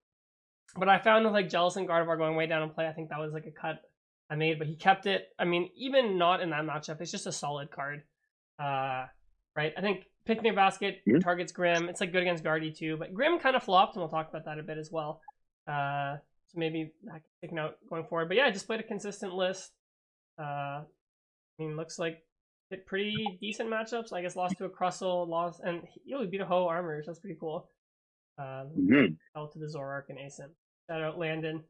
but I found with like Jealous and Gardevoir going way down in play, I think that was like a cut I made, but he kept it. I mean, even not in that matchup, it's just a solid card. Right? I think Picnic Basket targets Grim. It's like good against Guardy too, but Grim kind of flopped, and we'll talk about that a bit as well. So maybe I can take note going forward. But yeah, I just played a consistent list. I mean, looks like hit pretty decent matchups. I guess lost to a Crustle, and he beat a Ho Armors. That's pretty cool. Fell to the Zoroark and ASIM. Shout out Landon.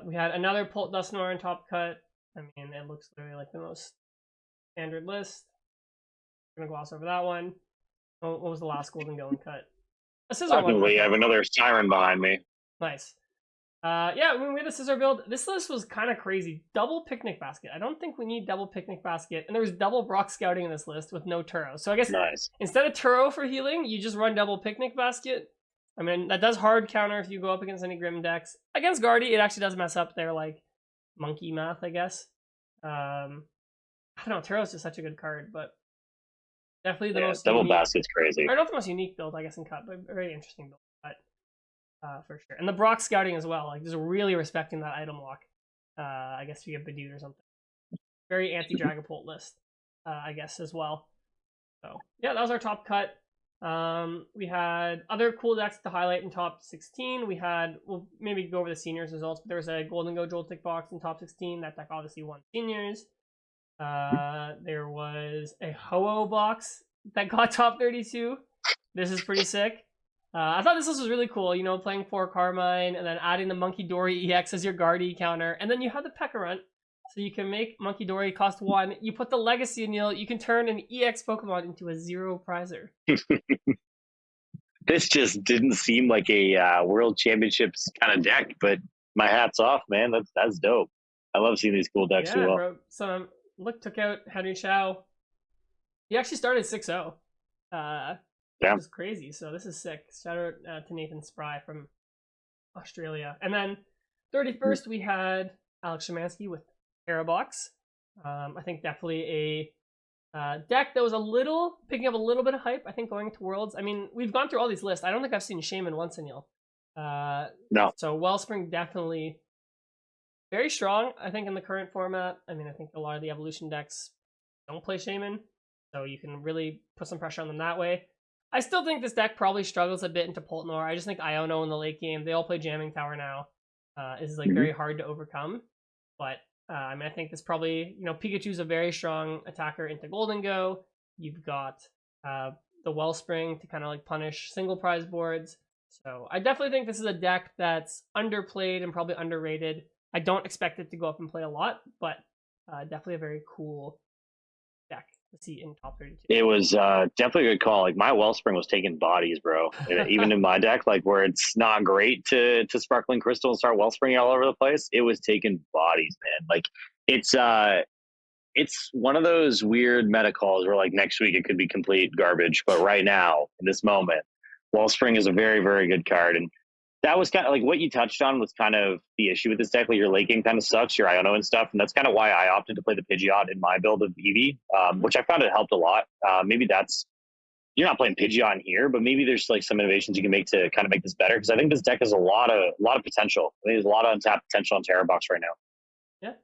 We had another Pult Dusknoir in top cut. I mean, it looks literally like the most standard list. I'm gonna gloss over that one. What was the last Gholdengo cut? A Scizor one. I have another Ciaran behind me. Nice. Yeah, when we had the scissor build, this list was kind of crazy. Double picnic basket. I don't think we need double picnic basket, and there was double Brock scouting in this list with no Turo. So I guess Nice. instead of Turo for healing, you just run double picnic basket. I mean, that does hard counter if you go up against any Grim decks. Against Guardy, it actually does mess up their like monkey math, I guess. I don't know. Turo's just such a good card, but definitely the most double unique, basket's crazy. or not the most unique build, I guess, in Cup, but a very interesting build. But for sure. And the Brock scouting as well, like just really respecting that item lock. I guess you get Badoo or something. Very anti-Dragapult list, I guess, as well. So yeah, that was our top cut. We had other cool decks to highlight in top 16. We'll maybe go over the seniors results, but there was a Gholdengo Joltik box in top 16. That deck obviously won seniors. There was a Ho-Oh box that got top 32. This is pretty sick. I thought this list was really cool, you know, playing 4 Carmine and then adding the Monkey Dory EX as your Guardy counter. And then you have the Pekkarunt, so you can make Monkey Dory cost 1. You put the Legacy Aneil, you can turn an EX Pokemon into a 0 prizer. This just didn't seem like a World Championships kind of deck, but my hat's off, man. That's dope. I love seeing these cool decks as well. Bro. So look, took out Henry Chow. He actually started 6-0. Which is crazy. So this is sick. Shout out to Nathan Spry from Australia. And then 31st, we had Alex Szymanski with Terrabox. I think definitely a deck that was picking up a little bit of hype, I think, going to Worlds. I mean, we've gone through all these lists. I don't think I've seen Shaman once, Aneil. No. So Wellspring definitely very strong, I think, in the current format. I mean, I think a lot of the evolution decks don't play Shaman, so you can really put some pressure on them that way. I still think this deck probably struggles a bit into Poltnor. I just think Iono in the late game, they all play Jamming Tower now, is like very hard to overcome. But I mean, I think this probably, you know, Pikachu's a very strong attacker into Gholdengo. You've got the Wellspring to kind of like punish single prize boards. So I definitely think this is a deck that's underplayed and probably underrated. I don't expect it to go up and play a lot, but definitely a very cool deck to see in top 32. It was definitely a good call. Like my Wellspring was taking bodies, bro. Even in my deck, like where it's not great to Sparkling Crystal and start Wellspringing all over the place, it was taking bodies, man. Like it's one of those weird meta calls where like next week it could be complete garbage, but right now in this moment, Wellspring is a very, very good card. And that was kind of like what you touched on was kind of the issue with this deck. Like your late game kind of sucks, your Iono and stuff. And that's kind of why I opted to play the Pidgeot in my build of Eevee, which I found it helped a lot. Maybe you're not playing Pidgeot in here, but maybe there's like some innovations you can make to kind of make this better. Because I think this deck has a lot of potential. I think there's a lot of untapped potential on Terra Box right now. Yeah,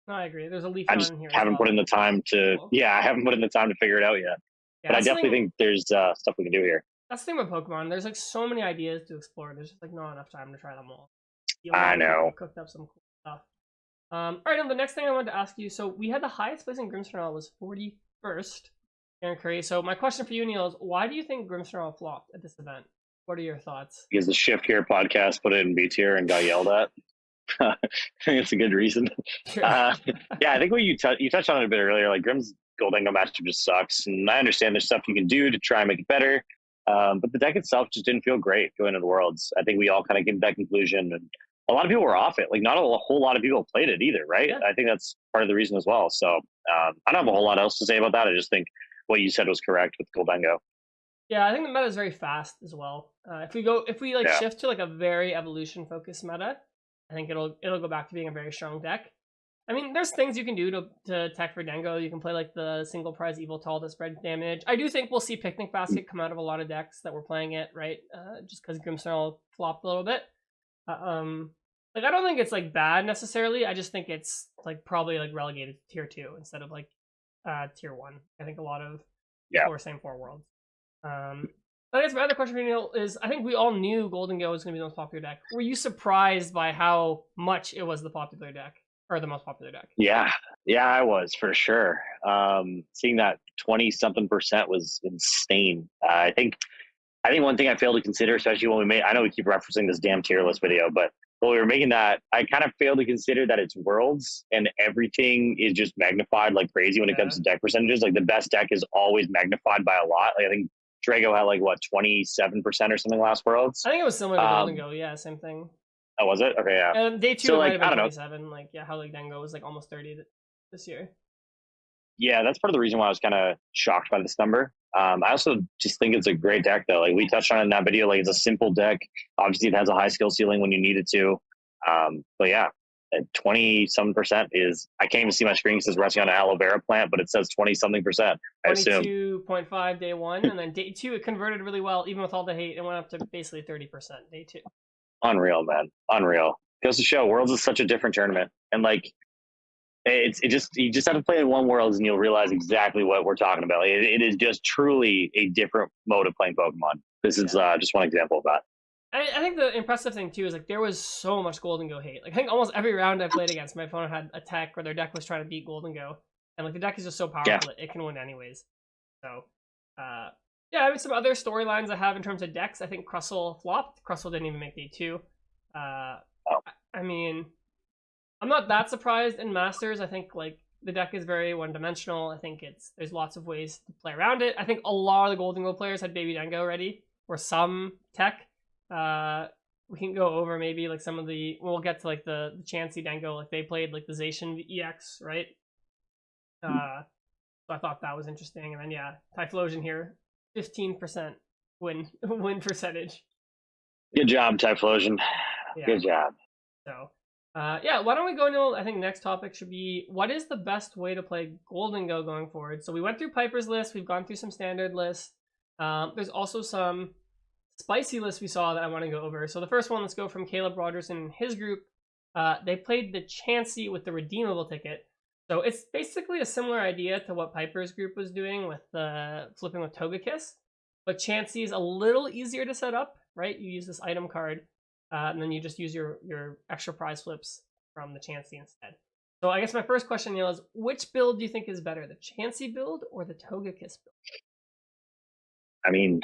no, I agree. There's a Leaf I just in here. haven't put in the time to. Cool. Yeah, I haven't put in the time to figure it out yet. Yeah, but I definitely think there's stuff we can do here. That's the thing with Pokemon. There's like so many ideas to explore. There's just like not enough time to try them all. I know. Cooked up some cool stuff. All right, and the next thing I wanted to ask you. So we had the highest place in Grimmsnarl was 41st. Aaron Curry. So my question for you, Neil, is why do you think Grimmsnarl flopped at this event? What are your thoughts? Because the Shift Here podcast put it in B tier and got yelled at. I think it's a good reason. Sure. Yeah, I think what you touched on it a bit earlier. Like Grimm's Gholdengo matchup just sucks, and I understand there's stuff you can do to try and make it better. But the deck itself just didn't feel great going into the Worlds. I think we all kind of came to that conclusion, and a lot of people were off it. Like not a whole lot of people played it either, right? Yeah. I think that's part of the reason as well. So I don't have a whole lot else to say about that. I just think what you said was correct with Gholdengo. Yeah, I think the meta is very fast as well. If we shift to like a very evolution focused meta, I think it'll go back to being a very strong deck. I mean, there's things you can do to tech for Dengo. You can play like the single prize Evil Tall to spread damage. I do think we'll see Picnic Basket come out of a lot of decks that were playing it, right? Just because Grimmsnarl flopped a little bit. Like I don't think it's like bad necessarily. I just think it's like probably like relegated to tier 2 instead of like tier 1. I think a lot of people are saying 4 Worlds. I guess my other question for you, Neil, is I think we all knew Gholdengo was going to be the most popular deck. Were you surprised by how much it was the popular deck? Or the most popular deck? Yeah, I was for sure. Seeing that 20-something% was insane. I think one thing I failed to consider, especially when I know we keep referencing this damn tier list video, but when we were making that, I kind of failed to consider that it's Worlds and everything is just magnified like crazy when it comes to deck percentages. Like the best deck is always magnified by a lot. Like I think Drago had like what 27% or something last Worlds. I think it was similar to Gholdengo. Yeah, same thing. Oh, was it? Okay, yeah. And day 2 So it might like have I been don't know. 27. Like yeah, how Gholdengo was like almost 30 this year. Yeah, that's part of the reason why I was kind of shocked by this number. I also just think it's a great deck, though. Like we touched on it in that video, like it's a simple deck. Obviously, it has a high skill ceiling when you need it to. But yeah, 20-something% is, I can't even see my screen because it's resting on an aloe vera plant, but it says 20-something%. I assume 22.5 day 1, and then day 2 it converted really well, even with all the hate. It went up to basically 30% day 2. unreal, man, unreal. Goes to show, Worlds is such a different tournament, and like it just, you just have to play in one Worlds and you'll realize exactly what we're talking about. It is just truly a different mode of playing Pokemon. This is just one example of that. I think the impressive thing too is like there was so much Gholdengo hate. Like I think almost every round I played against, my opponent had a tech or their deck was trying to beat Gholdengo, and like the deck is just so powerful that it can win anyways. So, yeah, I mean some other storylines I have in terms of decks. I think Crustle flopped. Crustle didn't even make day 2. I mean, I'm not that surprised in Masters. I think like the deck is very one dimensional. I think there's lots of ways to play around it. I think a lot of the Gholdengo players had Baby Dengo ready or some tech. We can go over maybe like some of the, we'll get to like the Chansey Dengo, like they played like the Zacian EX, right? So I thought that was interesting. And then yeah, Typhlosion here, 15% win percentage. Good job, Typhlosion. Yeah. Good job. So yeah, why don't we go into, I think next topic should be, what is the best way to play Gholdengo going forward? So we went through Piper's list, we've gone through some standard lists. There's also some spicy lists we saw that I want to go over. So the first one, let's go from Caleb Rogers and his group. They played the Chansey with the redeemable ticket. So it's basically a similar idea to what Piper's group was doing with flipping with Togekiss. But Chansey is a little easier to set up, right? You use this item card, and then you just use your extra prize flips from the Chansey instead. So I guess my first question, Neil, is which build do you think is better, the Chansey build or the Togekiss build? I mean,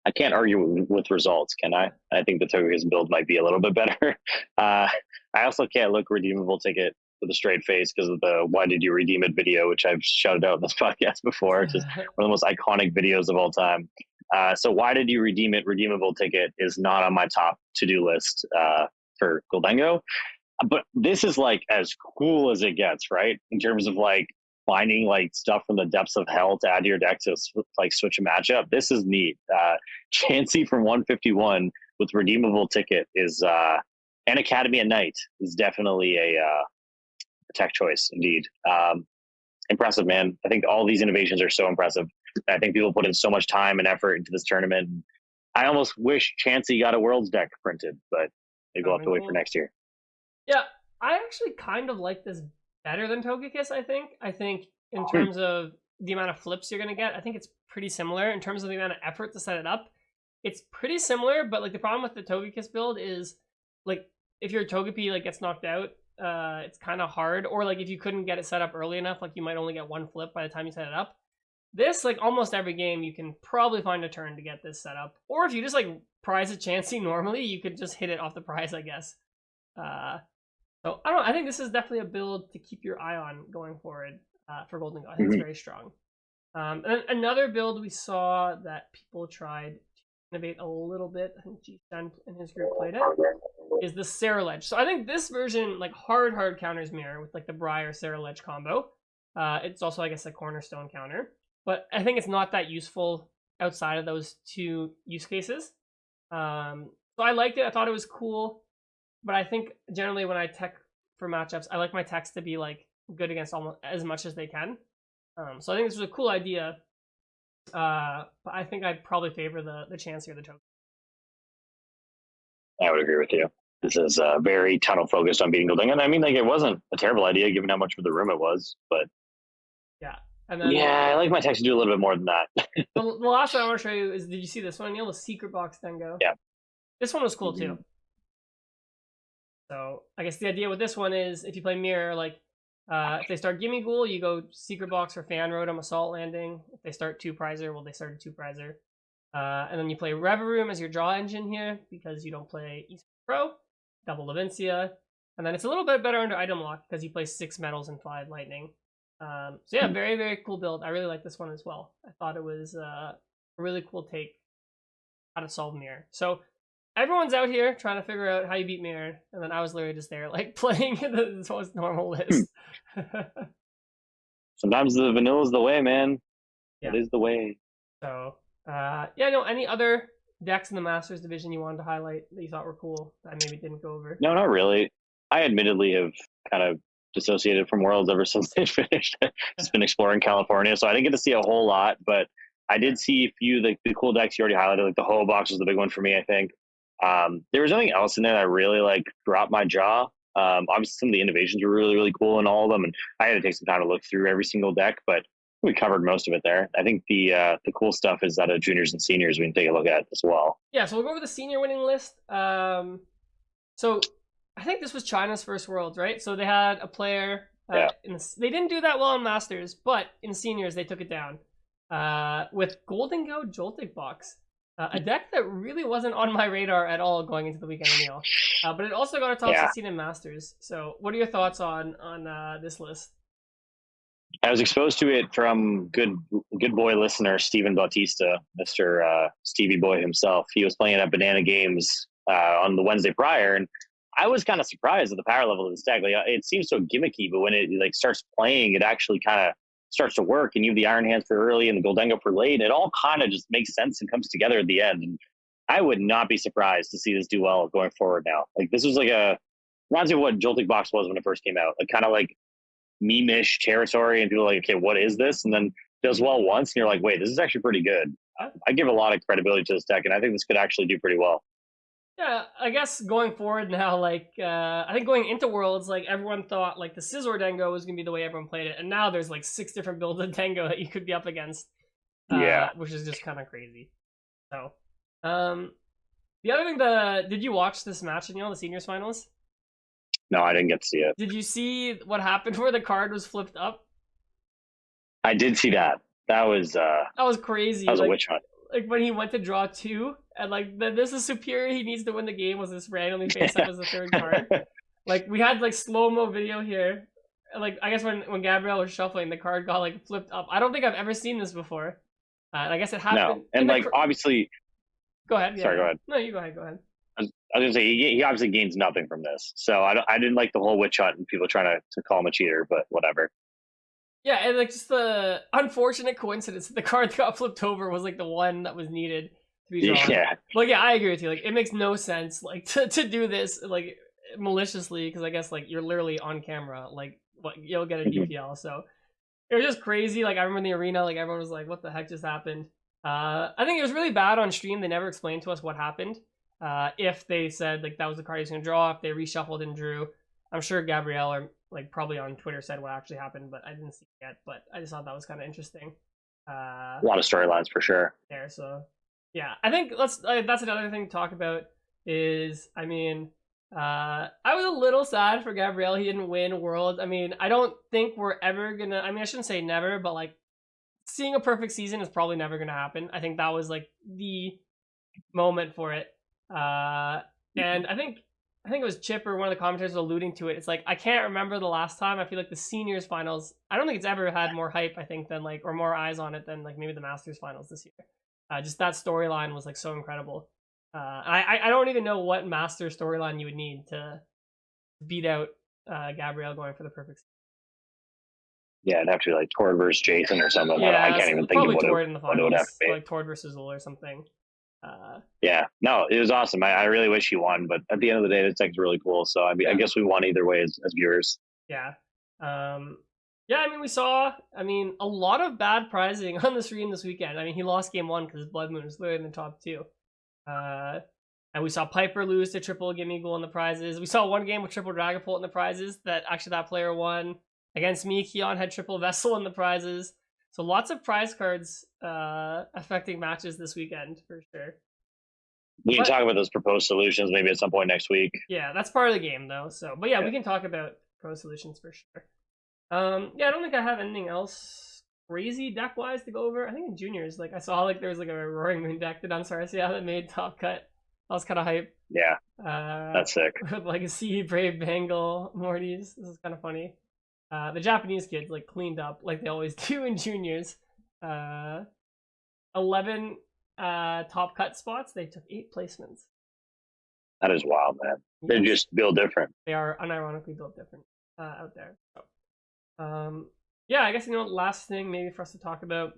I can't argue with results, can I? I think the Togekiss build might be a little bit better. I also can't look redeemable ticket with a straight face because of the "Why did you redeem it?" video, which I've shouted out in this podcast before. It's just one of the most iconic videos of all time. So "Why did you redeem it?" redeemable ticket is not on my top to-do list for Gholdengo. But this is like as cool as it gets, right? In terms of like finding like stuff from the depths of hell to add to your deck to like switch a matchup. This is neat. Chansey from 151 with redeemable ticket is and Academy at Night is definitely a tech choice indeed. Impressive, man. I think all these innovations are so impressive. I think people put in so much time and effort into this tournament. I almost wish Chansey got a Worlds deck printed, but maybe we'll have to wait for next year. Yeah, I actually kind of like this better than Togekiss, I think. I think in terms of the amount of flips you're going to get, I think it's pretty similar. In terms of the amount of effort to set it up, it's pretty similar, but like the problem with the Togekiss build is like if your Togepi like gets knocked out, it's kind of hard. Or like if you couldn't get it set up early enough, like you might only get one flip by the time you set it up. This, like almost every game, you can probably find a turn to get this set up. Or if you just like prize a Chansey normally, you could just hit it off the prize, I guess. So I don't know. I think this is definitely a build to keep your eye on going forward for Gholdengo. I think it's very strong. And another build we saw that people tried to innovate a little bit, I think Ciaran and his group played it, is the Ceruledge. So I think this version like hard counters Mirror with like the Briar Ceruledge combo. It's also, I guess, a cornerstone counter, but I think it's not that useful outside of those two use cases. So I liked it. I thought it was cool. But I think generally when I tech for matchups, I like my techs to be like good against almost as much as they can. So I think this was a cool idea. But I think I'd probably favor the Chansey or the Togekiss. I would agree with you. This is very tunnel focused on beating Gholdengo. And I mean, like it wasn't a terrible idea given how much of the room it was. But yeah, and then I like my techs to do a little bit more than that. the last one I want to show you is, did you see this one, Neil? The Secret Box Dengo. Yeah, this one was cool too. So I guess the idea with this one is if you play Mirror, like if they start Gimme Ghoul, you go Secret Box or Fan Rotom Assault Landing. If they start 2-prizer, well, they start a 2-prizer. And then you play Reverum as your draw engine here because you don't play East Pro, double Levincia. And then it's a little bit better under item lock because you play 6 metals and 5 lightning. So yeah, very, very cool build. I really like this one as well. I thought it was a really cool take how to solve Mirror. So everyone's out here trying to figure out how you beat Mirror, and then I was literally just there, like, playing the most normal list. Sometimes the vanilla's the way, man. Yeah. It is the way. So, yeah, no, any other decks in the Masters division you wanted to highlight that you thought were cool that I maybe didn't go over? No, not really. I admittedly have kind of dissociated from Worlds ever since they finished. Just been exploring California, so I didn't get to see a whole lot, but I did see a few of the cool decks you already highlighted. Like the Ho box was the big one for me, I think. There was nothing else in there that really like dropped my jaw. Obviously, some of the innovations were really, really cool in all of them, and I had to take some time to look through every single deck, but we covered most of it there. I think the cool stuff is out of juniors and seniors we can take a look at as well. Yeah, so we'll go over the senior winning list. So I think this was China's first Worlds, right? So they had a player. Yeah. They didn't do that well in Masters, but in seniors they took it down with Gholdengo Joltik box, a deck that really wasn't on my radar at all going into the weekend, Aneil. But it also got a top 16 in Masters. So what are your thoughts on this list? I was exposed to it from good boy listener Steven Bautista, Mr. Stevie Boy himself. He was playing at Banana Games on the Wednesday prior, and I was kind of surprised at the power level of this deck. Like, it seems so gimmicky, but when it like starts playing, it actually kind of starts to work. And you have the Iron Hands for early and the Gholdengo for late. It all kind of just makes sense and comes together at the end. And I would not be surprised to see this do well going forward now. Like, this was like reminds me of what Joltik Box was when it first came out. Like, kind of like meme-ish territory, and people are like, okay, what is this? And then does well once, and you're like, wait, this is actually pretty good. I give a lot of credibility to this deck, and I think this could actually do pretty well. Yeah, I guess going forward now, like, I think going into Worlds, like, everyone thought, like, the Scizor Dengo was going to be the way everyone played it, and now there's, like, 6 different builds of Dengo that you could be up against. Yeah. Which is just kind of crazy. So, the other thing, did you watch this match, the seniors finals? No, I didn't get to see it. Did you see what happened where the card was flipped up? I did see that. That was crazy. That was a witch hunt. Like, when he went to draw 2, and like, this is superior, he needs to win the game, was this randomly face up as the third card. Like, we had like slow-mo video here. Like, I guess when Gabriel was shuffling, the card got like flipped up. I don't think I've ever seen this before. I guess it happened. No, and like obviously. Go ahead. Yeah. Sorry, go ahead. No, you go ahead. I was gonna say he obviously gains nothing from this, so I didn't like the whole witch hunt and people trying to call him a cheater, but whatever. Yeah, and like just the unfortunate coincidence that the card that got flipped over was like the one that was needed to be drawn. Yeah. Like, yeah, I agree with you. Like, it makes no sense like to do this like maliciously, because I guess like you're literally on camera. Like, what, you'll get a DPL. So it was just crazy. Like, I remember in the arena, like everyone was like, "What the heck just happened?" I think it was really bad on stream. They never explained to us what happened. If they said like that was the card he was gonna draw, if they reshuffled and drew. I'm sure Gabrielle or like probably on Twitter said what actually happened, but I didn't see it yet. But I just thought that was kind of interesting. A lot of storylines for sure. There, so yeah, I think that's another thing to talk about. Is, I mean, I was a little sad for Gabrielle. He didn't win Worlds. I mean, I don't think we're ever gonna. I mean, I shouldn't say never, but like seeing a perfect season is probably never gonna happen. I think that was like the moment for it. And I think it was Chip or one of the commentators alluding to it. It's like, I can't remember the last time. I feel like the seniors finals, I don't think it's ever had more hype, I think, than like, or more eyes on it than like maybe the Masters finals this year. Just that storyline was like so incredible. I don't even know what Master storyline you would need to beat out Gabrielle going for the perfect. Yeah, it'd have to be like Tord versus Jason or something. Yeah, I can't even think of what it would have to be. Like Tord versus Lul or something. Yeah, no, it was awesome. I really wish he won, but at the end of the day, this deck's really cool. So I mean, I guess we won either way as viewers. Yeah. Yeah, I mean, we saw, a lot of bad prizing on the stream this weekend. I mean, he lost game 1 because Blood Moon was literally in the top 2. And we saw Piper lose to triple Gimme Ghoul in the prizes. We saw one game with triple Dragapult in the prizes that actually that player won. Against me, Kieran had triple Vessel in the prizes. So lots of prize cards affecting matches this weekend for sure. We can talk about those proposed solutions maybe at some point next week. Yeah, that's part of the game though. So, but yeah, we can talk about proposed solutions for sure. Yeah, I don't think I have anything else crazy deck wise to go over. I think in juniors, like I saw like there was like a Roaring Moon deck that Ansarcia that made top cut. That was kind of hype. Yeah, that's sick. With Legacy, Brave Bengal, Mortys. This is kind of funny. The Japanese kids like cleaned up like they always do in juniors. 11 top cut spots. They took 8 placements. That is wild, man. They're Yes, just built different. they are unironically built different out there. So, yeah, I guess last thing maybe for us to talk about,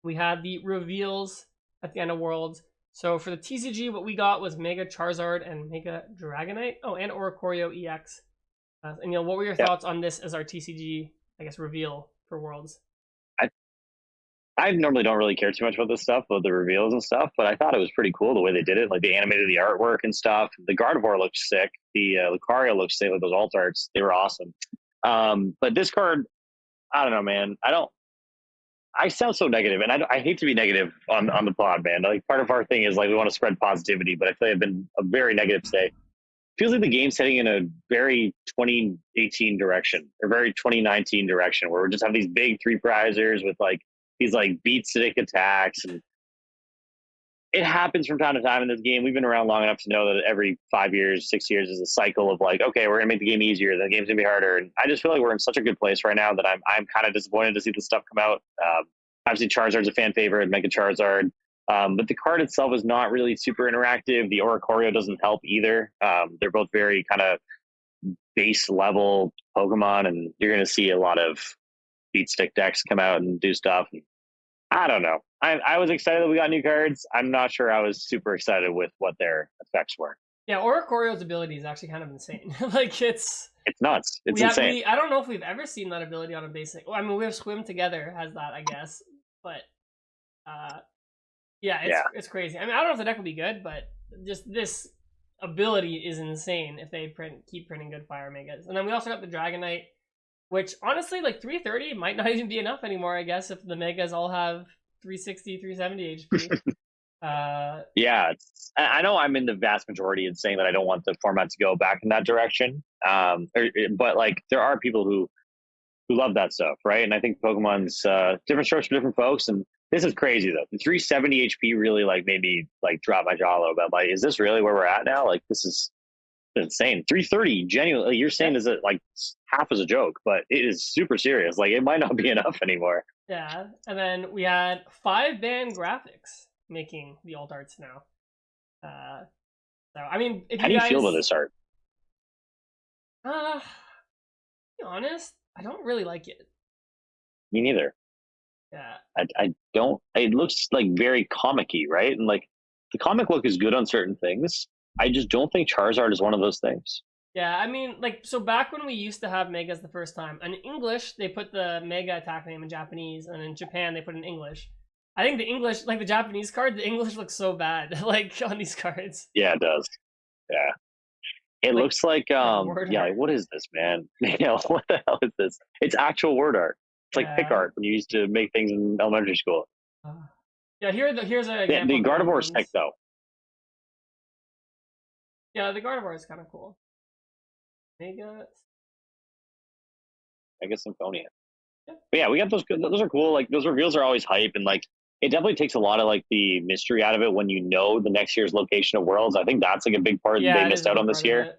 we had the reveals at the end of Worlds. So for the TCG, what we got was Mega Charizard and Mega Dragonite. Oh, and Oricorio EX. And what were your Yeah. thoughts on this as our TCG, I guess, reveal for Worlds? I normally don't really care too much about this stuff, about the reveals and stuff, but I thought it was pretty cool the way they did it. Like they animated the artwork and stuff. The Gardevoir looked sick. The Lucario looked sick with those alt arts. They were awesome. But this card, I don't know, man. I sound so negative, and I hate to be negative on the pod, man. Like part of our thing is like we want to spread positivity, but I feel like I've been a very negative today. Feels like the game's heading in a very 2018 direction or very 2019 direction, where we just have these big three prizers with like these like beat stick attacks, and it happens from time to time in this game. We've been around long enough to know that every 5 years, 6 years is a cycle of like, okay, we're gonna make the game easier, the game's gonna be harder. And I just feel like we're in such a good place right now that I'm kind of disappointed to see this stuff come out. Obviously, Charizard's a fan favorite, Mega Charizard, but the card itself is not really super interactive. The Oricorio doesn't help either. They're both very kind of base level Pokemon, and you're gonna see a lot of beat stick decks come out and do stuff. I don't know. I was excited that we got new cards. I'm not sure I was super excited with what their effects were. Yeah, Oricorio's ability is actually kind of insane. Like It's nuts. It's insane. I don't know if we've ever seen that ability on a basic. Well, I mean, we have Swim Together has that, I guess, but yeah, it's crazy. I mean, I don't know if the deck will be good, but just this ability is insane if they keep printing good Fire Megas. And then we also got the Dragonite, which honestly, like 330 might not even be enough anymore, I guess, if the Megas all have 360, 370 HP. Yeah, I know I'm in the vast majority in saying that I don't want the format to go back in that direction. But like there are people who love that stuff, right? And I think Pokemon's different strokes for different folks. And this is crazy though. The 370 HP really like made me like drop my jaw a little bit. Like, is this really where we're at now? Like, this is insane. 330, genuinely, you're saying is it like half as a joke, but it is super serious. Like, it might not be enough anymore. Yeah, and then we had 5-band graphics making the alt arts now. So I mean, if how do you feel about this art? To be honest, I don't really like it. Me neither. Yeah, I don't. It looks like very comic-y, right? And like the comic look is good on certain things. I just don't think Charizard is one of those things. yeah. I mean, like, so back when we used to have Megas the first time, in English they put the Mega attack name in Japanese, and in Japan they put it in English. I think the English, like the Japanese card, the English looks so bad, like on these cards. Yeah, it does. Yeah. It Like, looks like yeah, like, what is this, man? What the hell is this? It's actual word art. It's like pick art when you used to make things in elementary school. Yeah, here's an The example. Gardevoir is sick though. Yeah, the Gardevoir is kind of cool. Mega. I guess Symphonia. Yeah. But yeah, we got those. Those are cool. Like those reveals are always hype, and like it definitely takes a lot of like the mystery out of it when you know the next year's location of Worlds. I think that's like a big part they missed out on this year.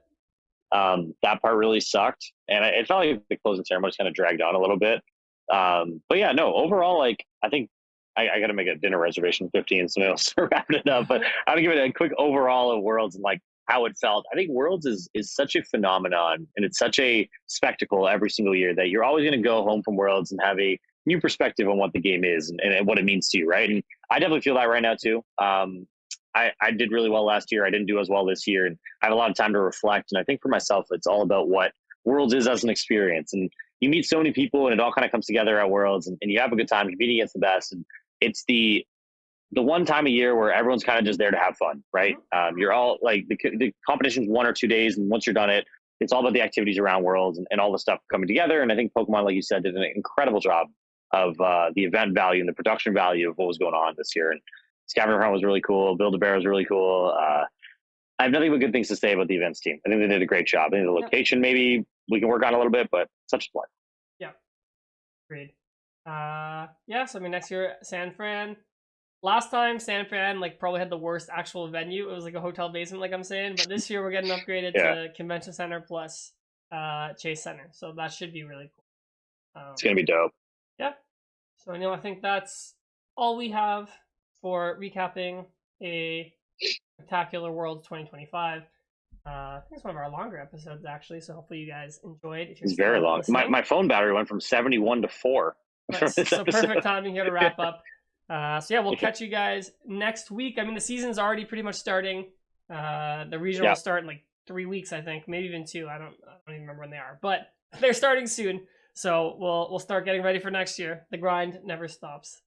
That part really sucked, and it felt like the closing ceremony kind of dragged on a little bit. But yeah, no, overall, like I think I got to make a dinner reservation 15, so else to wrap it up. But I would give it a quick overall of Worlds and like how it felt. I think Worlds is such a phenomenon, and it's such a spectacle every single year that you're always going to go home from Worlds and have a new perspective on what the game is and what it means to you, right? And I definitely feel that right now too. I did really well last year. I didn't do as well this year, and I have a lot of time to reflect. And I think for myself, it's all about what Worlds is as an experience. And you meet so many people, and it all kind of comes together at Worlds, and you have a good time competing against the best. And it's the one time a year where everyone's kind of just there to have fun, right? You're all like the competition's 1 or 2 days, and once you're done it's all about the activities around Worlds and all the stuff coming together. And I think Pokemon, like you said, did an incredible job of the event value and the production value of what was going on this year. And Scavenger Hunt was really cool. Build-A-Bear was really cool. I have nothing but good things to say about the events team. I think they did a great job. I think the location maybe we can work on a little bit, but such a play. Yeah, agreed. Yeah, so I mean next year San Fran. Last time San Fran like probably had the worst actual venue. It was like a hotel basement, like I'm saying. But this year we're getting upgraded to Convention Center plus Chase Center, so that should be really cool. It's gonna be dope. Yeah. So I think that's all we have for recapping a Spectacular Worlds 2025. I think it's one of our longer episodes actually, so hopefully you guys enjoyed. If you're It's still very long. listening, My phone battery went from 71 to 4 from nice. this So episode. perfect timing here to wrap up. So yeah, we'll catch you guys next week. I mean, the season's already pretty much starting. The regional will start in like 3 weeks, I think, maybe even 2. I don't even remember when they are, but they're starting soon. So we'll start getting ready for next year. The grind never stops.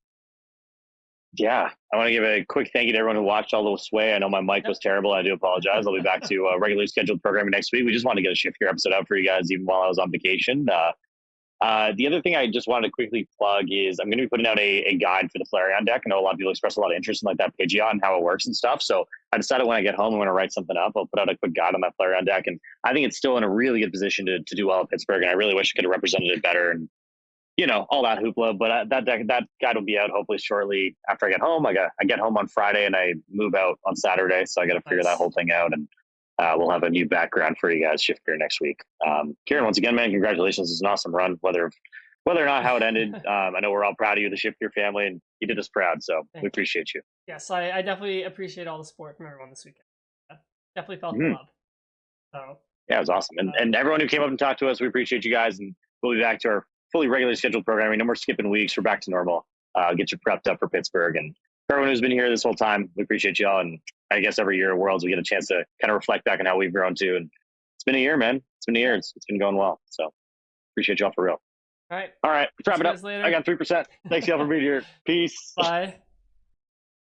Yeah, I want to give a quick thank you to everyone who watched all the way. I know my mic was terrible. I do apologize. I'll be back to regularly scheduled programming next week. We just wanted to get a shift gear episode out for you guys, even while I was on vacation. The other thing I just wanted to quickly plug is I'm going to be putting out a guide for the Flareon deck. I know a lot of people express a lot of interest in like that Pidgeot and how it works and stuff. So I decided when I get home, I'm going to write something up. I'll put out a quick guide on that Flareon deck. And I think it's still in a really good position to do well at Pittsburgh. And I really wish I could have represented it better. And all that hoopla. But that guide will be out hopefully shortly after I get home. I get home on Friday and I move out on Saturday, so I got to figure that whole thing out. And we'll have a new background for you guys shift gear next week. Kieran, once again, man, congratulations! It's an awesome run. Whether or not how it ended, I know we're all proud of you, the shift gear family, and you did us proud. So we appreciate you. Yes, I definitely appreciate all the support from everyone this weekend. Definitely felt the love. So yeah, it was awesome, and everyone who came up and talked to us, we appreciate you guys, and we'll be back to our fully regularly scheduled programming. No more skipping weeks. We're back to normal. Get you prepped up for Pittsburgh, and for everyone who's been here this whole time, we appreciate y'all. And I guess every year at Worlds, we get a chance to kind of reflect back on how we've grown too. And it's been a year, man. It's been a year. It's been going well. So appreciate y'all for real. All right. Let's wrap it up. I got 3%. Thanks y'all for being here. Peace. Bye.